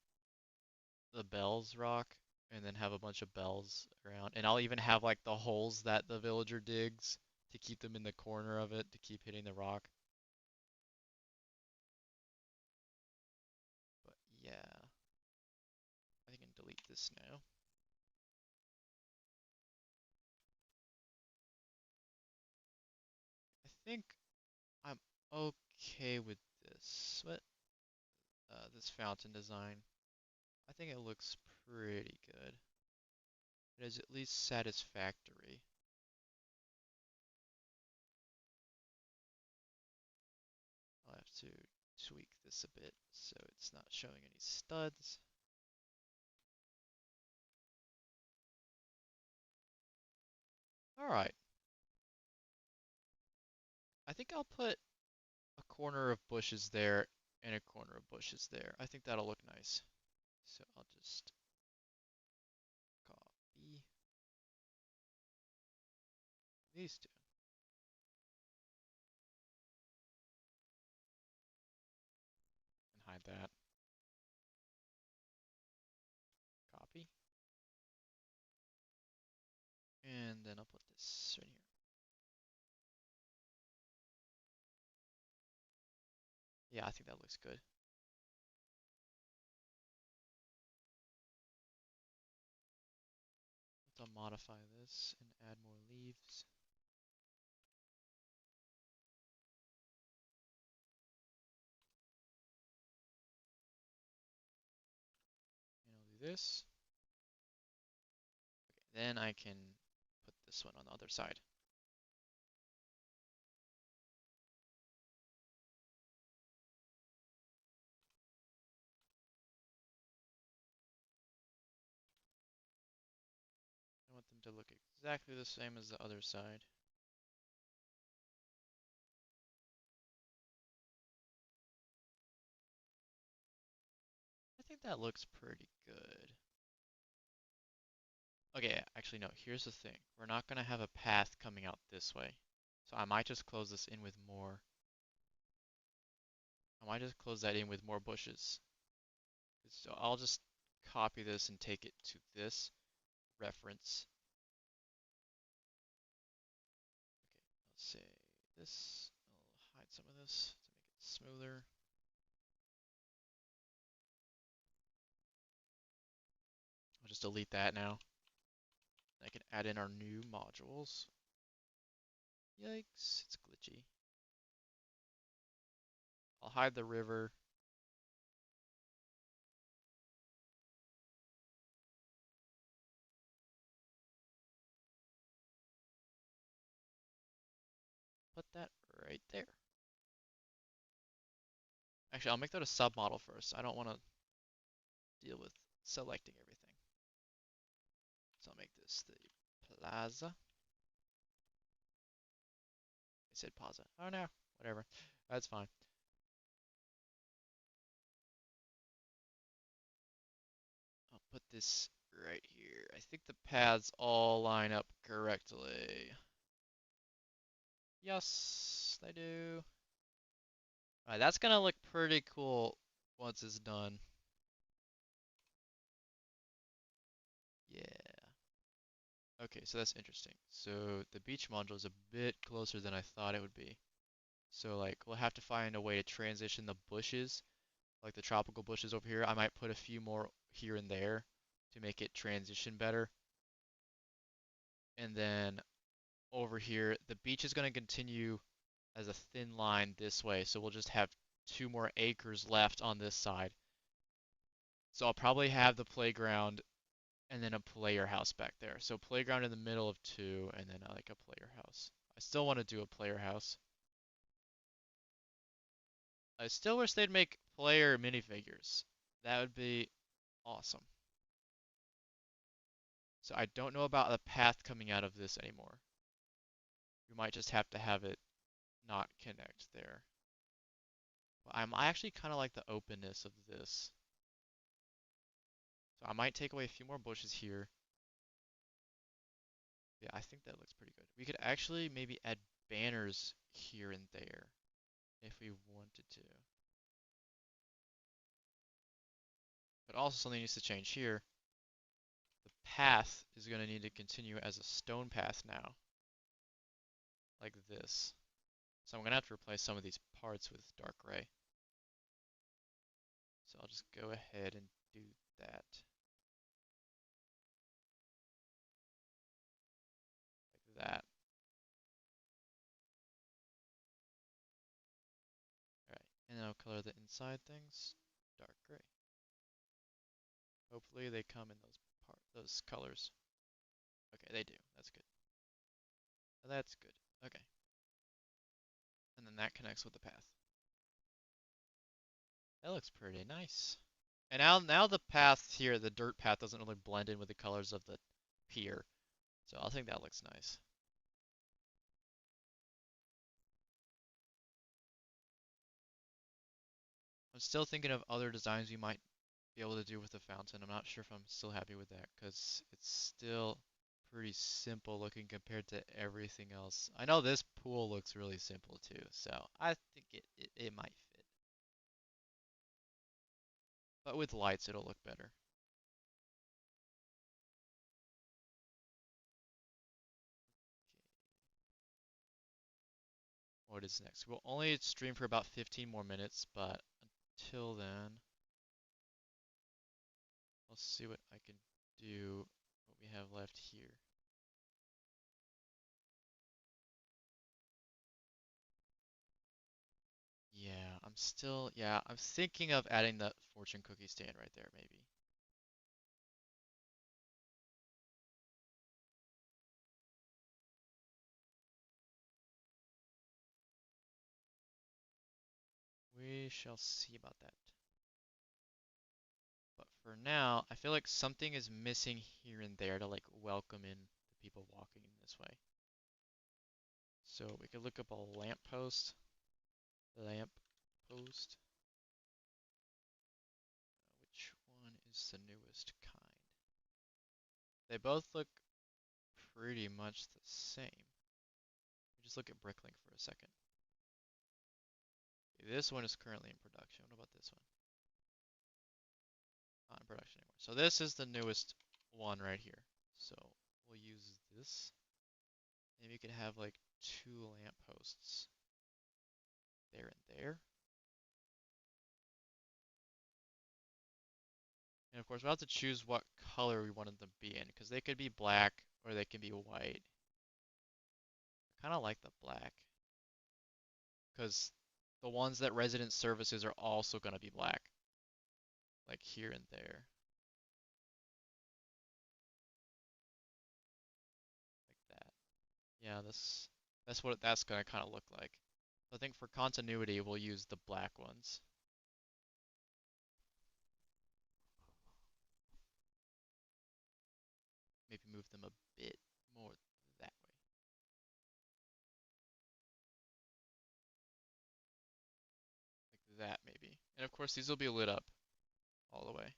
the bells rock, and then have a bunch of bells around. And I'll even have like the holes that the villager digs to keep them in the corner of it to keep hitting the rock. But yeah, I can delete this now. I think I'm okay with this. What? This fountain design. I think it looks pretty good. It is at least satisfactory. I'll have to tweak this a bit so it's not showing any studs. Alright, I think I'll put a corner of bushes there and a corner of bushes there. I think that'll look nice. So I'll just copy these two and hide that. Copy. And then I'll put this right here. Yeah, I think that looks good. Let's modify this and add more leaves. And I'll do this. Okay, then I can put this one on the other side. I want them to look exactly the same as the other side. I think that looks pretty good. Okay, actually no, here's the thing. We're not going to have a path coming out this way. So I might just close this in with more. I might just close that in with more bushes. So I'll just copy this and take it to this reference. Okay, let's say this. I'll hide some of this to make it smoother. I'll just delete that now. I can add in our new modules. Yikes, it's glitchy. I'll hide the river. Put that right there. Actually, I'll make that a submodel first. I don't want to deal with selecting everything. So I'll make this the plaza. I said plaza. Oh no, whatever. That's fine. I'll put this right here. I think the paths all line up correctly. Yes, they do. Alright, that's gonna look pretty cool once it's done. Yeah. Okay, so that's interesting. So the beach module is a bit closer than I thought it would be. So like we'll have to find a way to transition the bushes, like the tropical bushes over here. I might put a few more here and there to make it transition better. And then over here, the beach is going to continue as a thin line this way. So we'll just have 2 more acres left on this side. So I'll probably have the playground and then a player house back there. So playground in the middle of two and then like a player house. I still want to do a player house. I still wish they'd make player minifigures. That would be awesome. So I don't know about the path coming out of this anymore. We might just have to have it not connect there. But I actually kind of like the openness of this. So I might take away a few more bushes here. Yeah, I think that looks pretty good. We could actually maybe add banners here and there if we wanted to. But also something needs to change here. The path is going to need to continue as a stone path now, like this. So I'm going to have to replace some of these parts with dark gray. So I'll just go ahead and do that. Like that. Alright, and then I'll color the inside things dark gray. Hopefully they come in those colors. Okay, they do. That's good. That's good. Okay. And then that connects with the path. That looks pretty nice. And now the path here, the dirt path, doesn't really blend in with the colors of the pier. So I think that looks nice. I'm still thinking of other designs we might be able to do with the fountain. I'm not sure if I'm still happy with that because it's still pretty simple looking compared to everything else. I know this pool looks really simple too, so I think it might fit. But with lights, it'll look better. What is next? We'll only stream for about 15 more minutes, but until then, I'll see what I can do, what we have left here. Yeah, I'm thinking of adding the fortune cookie stand right there, maybe. We shall see about that. But for now, I feel like something is missing here and there to like welcome in the people walking in this way. So we could look up a lamp post. Lamp post. Which one is the newest kind? They both look pretty much the same. Just look at Bricklink for a second. Okay, this one is currently in production. What about this one? Not in production anymore. So this is the newest one right here. So we'll use this. Maybe you could have like 2 lampposts there and there. And of course, we'll have to choose what color we wanted them to be in, because they could be black or they can be white. I kind of like the black, because the ones that resident services are also going to be black, like here and there, like that. Yeah, that's what that's going to kind of look like. I think for continuity, we'll use the black ones. Maybe move them a bit more that way. Like that, maybe. And of course, these will be lit up all the way.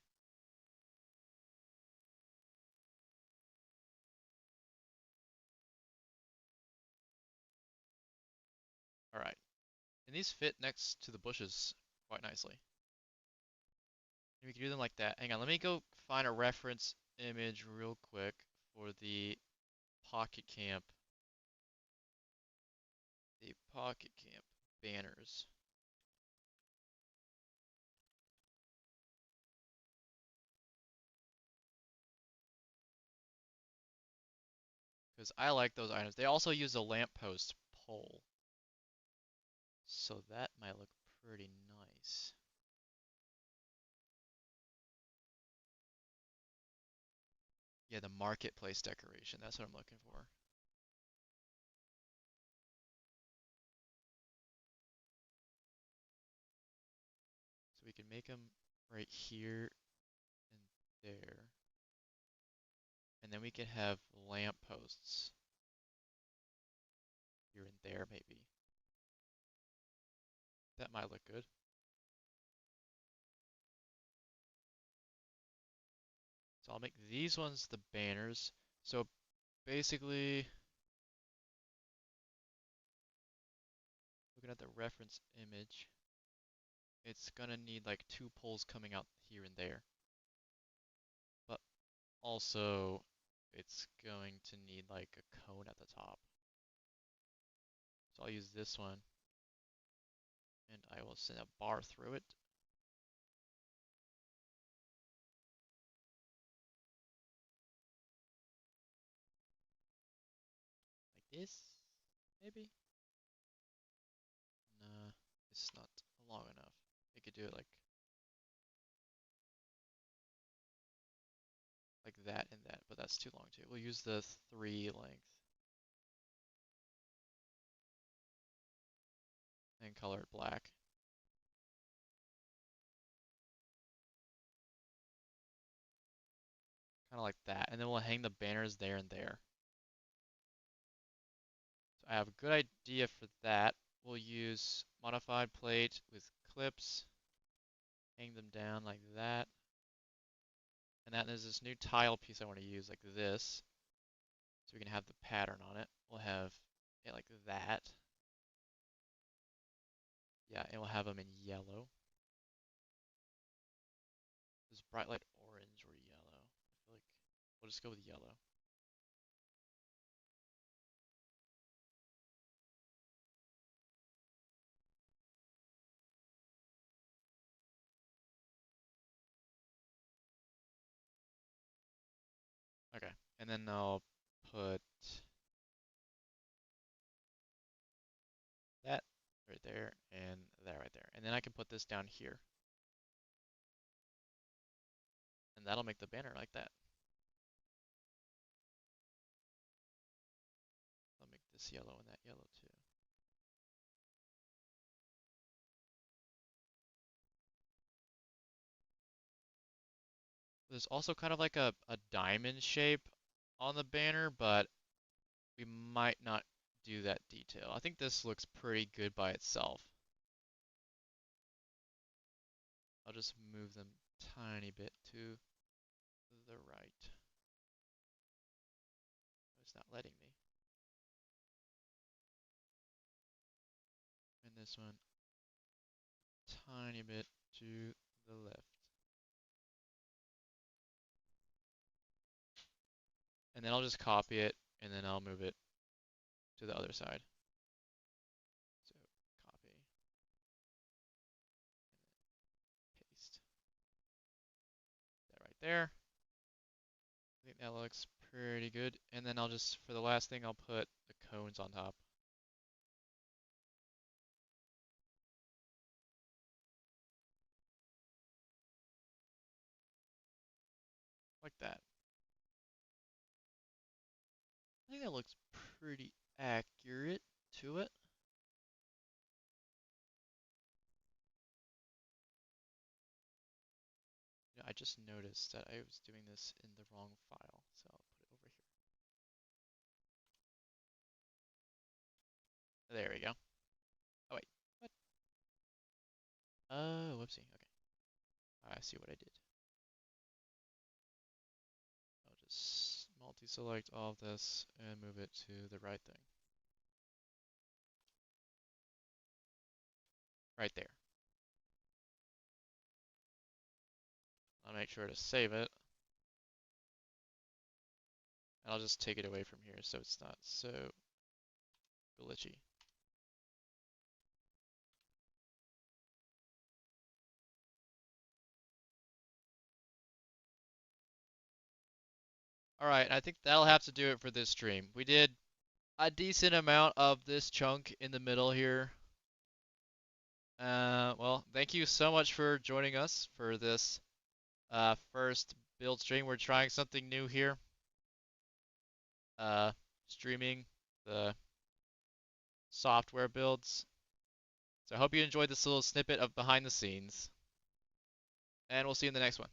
All right. And these fit next to the bushes quite nicely. We can do them like that. Hang on, let me go find a reference image real quick for the Pocket Camp. The Pocket Camp banners. Because I like those items. They also use a lamppost pole. So that might look pretty nice. Yeah, the marketplace decoration. That's what I'm looking for. So we can make them right here and there. And then we could have lamp posts here and there, maybe. That might look good. So I'll make these ones the banners. So basically, looking at the reference image, it's gonna need like 2 poles coming out here and there. But also, it's going to need like a cone at the top. So I'll use this one, and I will send a bar through it. Like this, maybe? Nah, it's not long enough. We could do it like that and that, but that's too long too. We'll use the 3 length and color it black. Kind of like that. And then we'll hang the banners there and there. So I have a good idea for that. We'll use modified plate with clips. Hang them down like that. And then there's this new tile piece I want to use like this. So we can have the pattern on it. We'll have it like that. Yeah, and we'll have them in yellow. This bright light orange or yellow. I feel like we'll just go with yellow. Okay, and then I'll put that right there and that right there. And then I can put this down here. And that'll make the banner like that. I'll make this yellow and that yellow too. There's also kind of like a diamond shape on the banner, but we might not do that detail. I think this looks pretty good by itself. I'll just move them tiny bit to the right. It's not letting me. And this one, tiny bit to the left. And then I'll just copy it, and then I'll move it to the other side. So copy, paste. That right there. I think that looks pretty good. And then I'll just, for the last thing, I'll put the cones on top. Like that. I think that looks pretty accurate to it. You know, I just noticed that I was doing this in the wrong file, so I'll put it over here. There we go. Oh wait, what? Oh, whoopsie. Okay. I see what I did. I'll just multi-select all of this and move it to the right thing. Right there. I'll make sure to save it. And I'll just take it away from here so it's not so glitchy. Alright, I think that'll have to do it for this stream. We did a decent amount of this chunk in the middle here. Well, thank you so much for joining us for this first build stream. We're trying something new here. Streaming the software builds. So I hope you enjoyed this little snippet of behind the scenes. And we'll see you in the next one.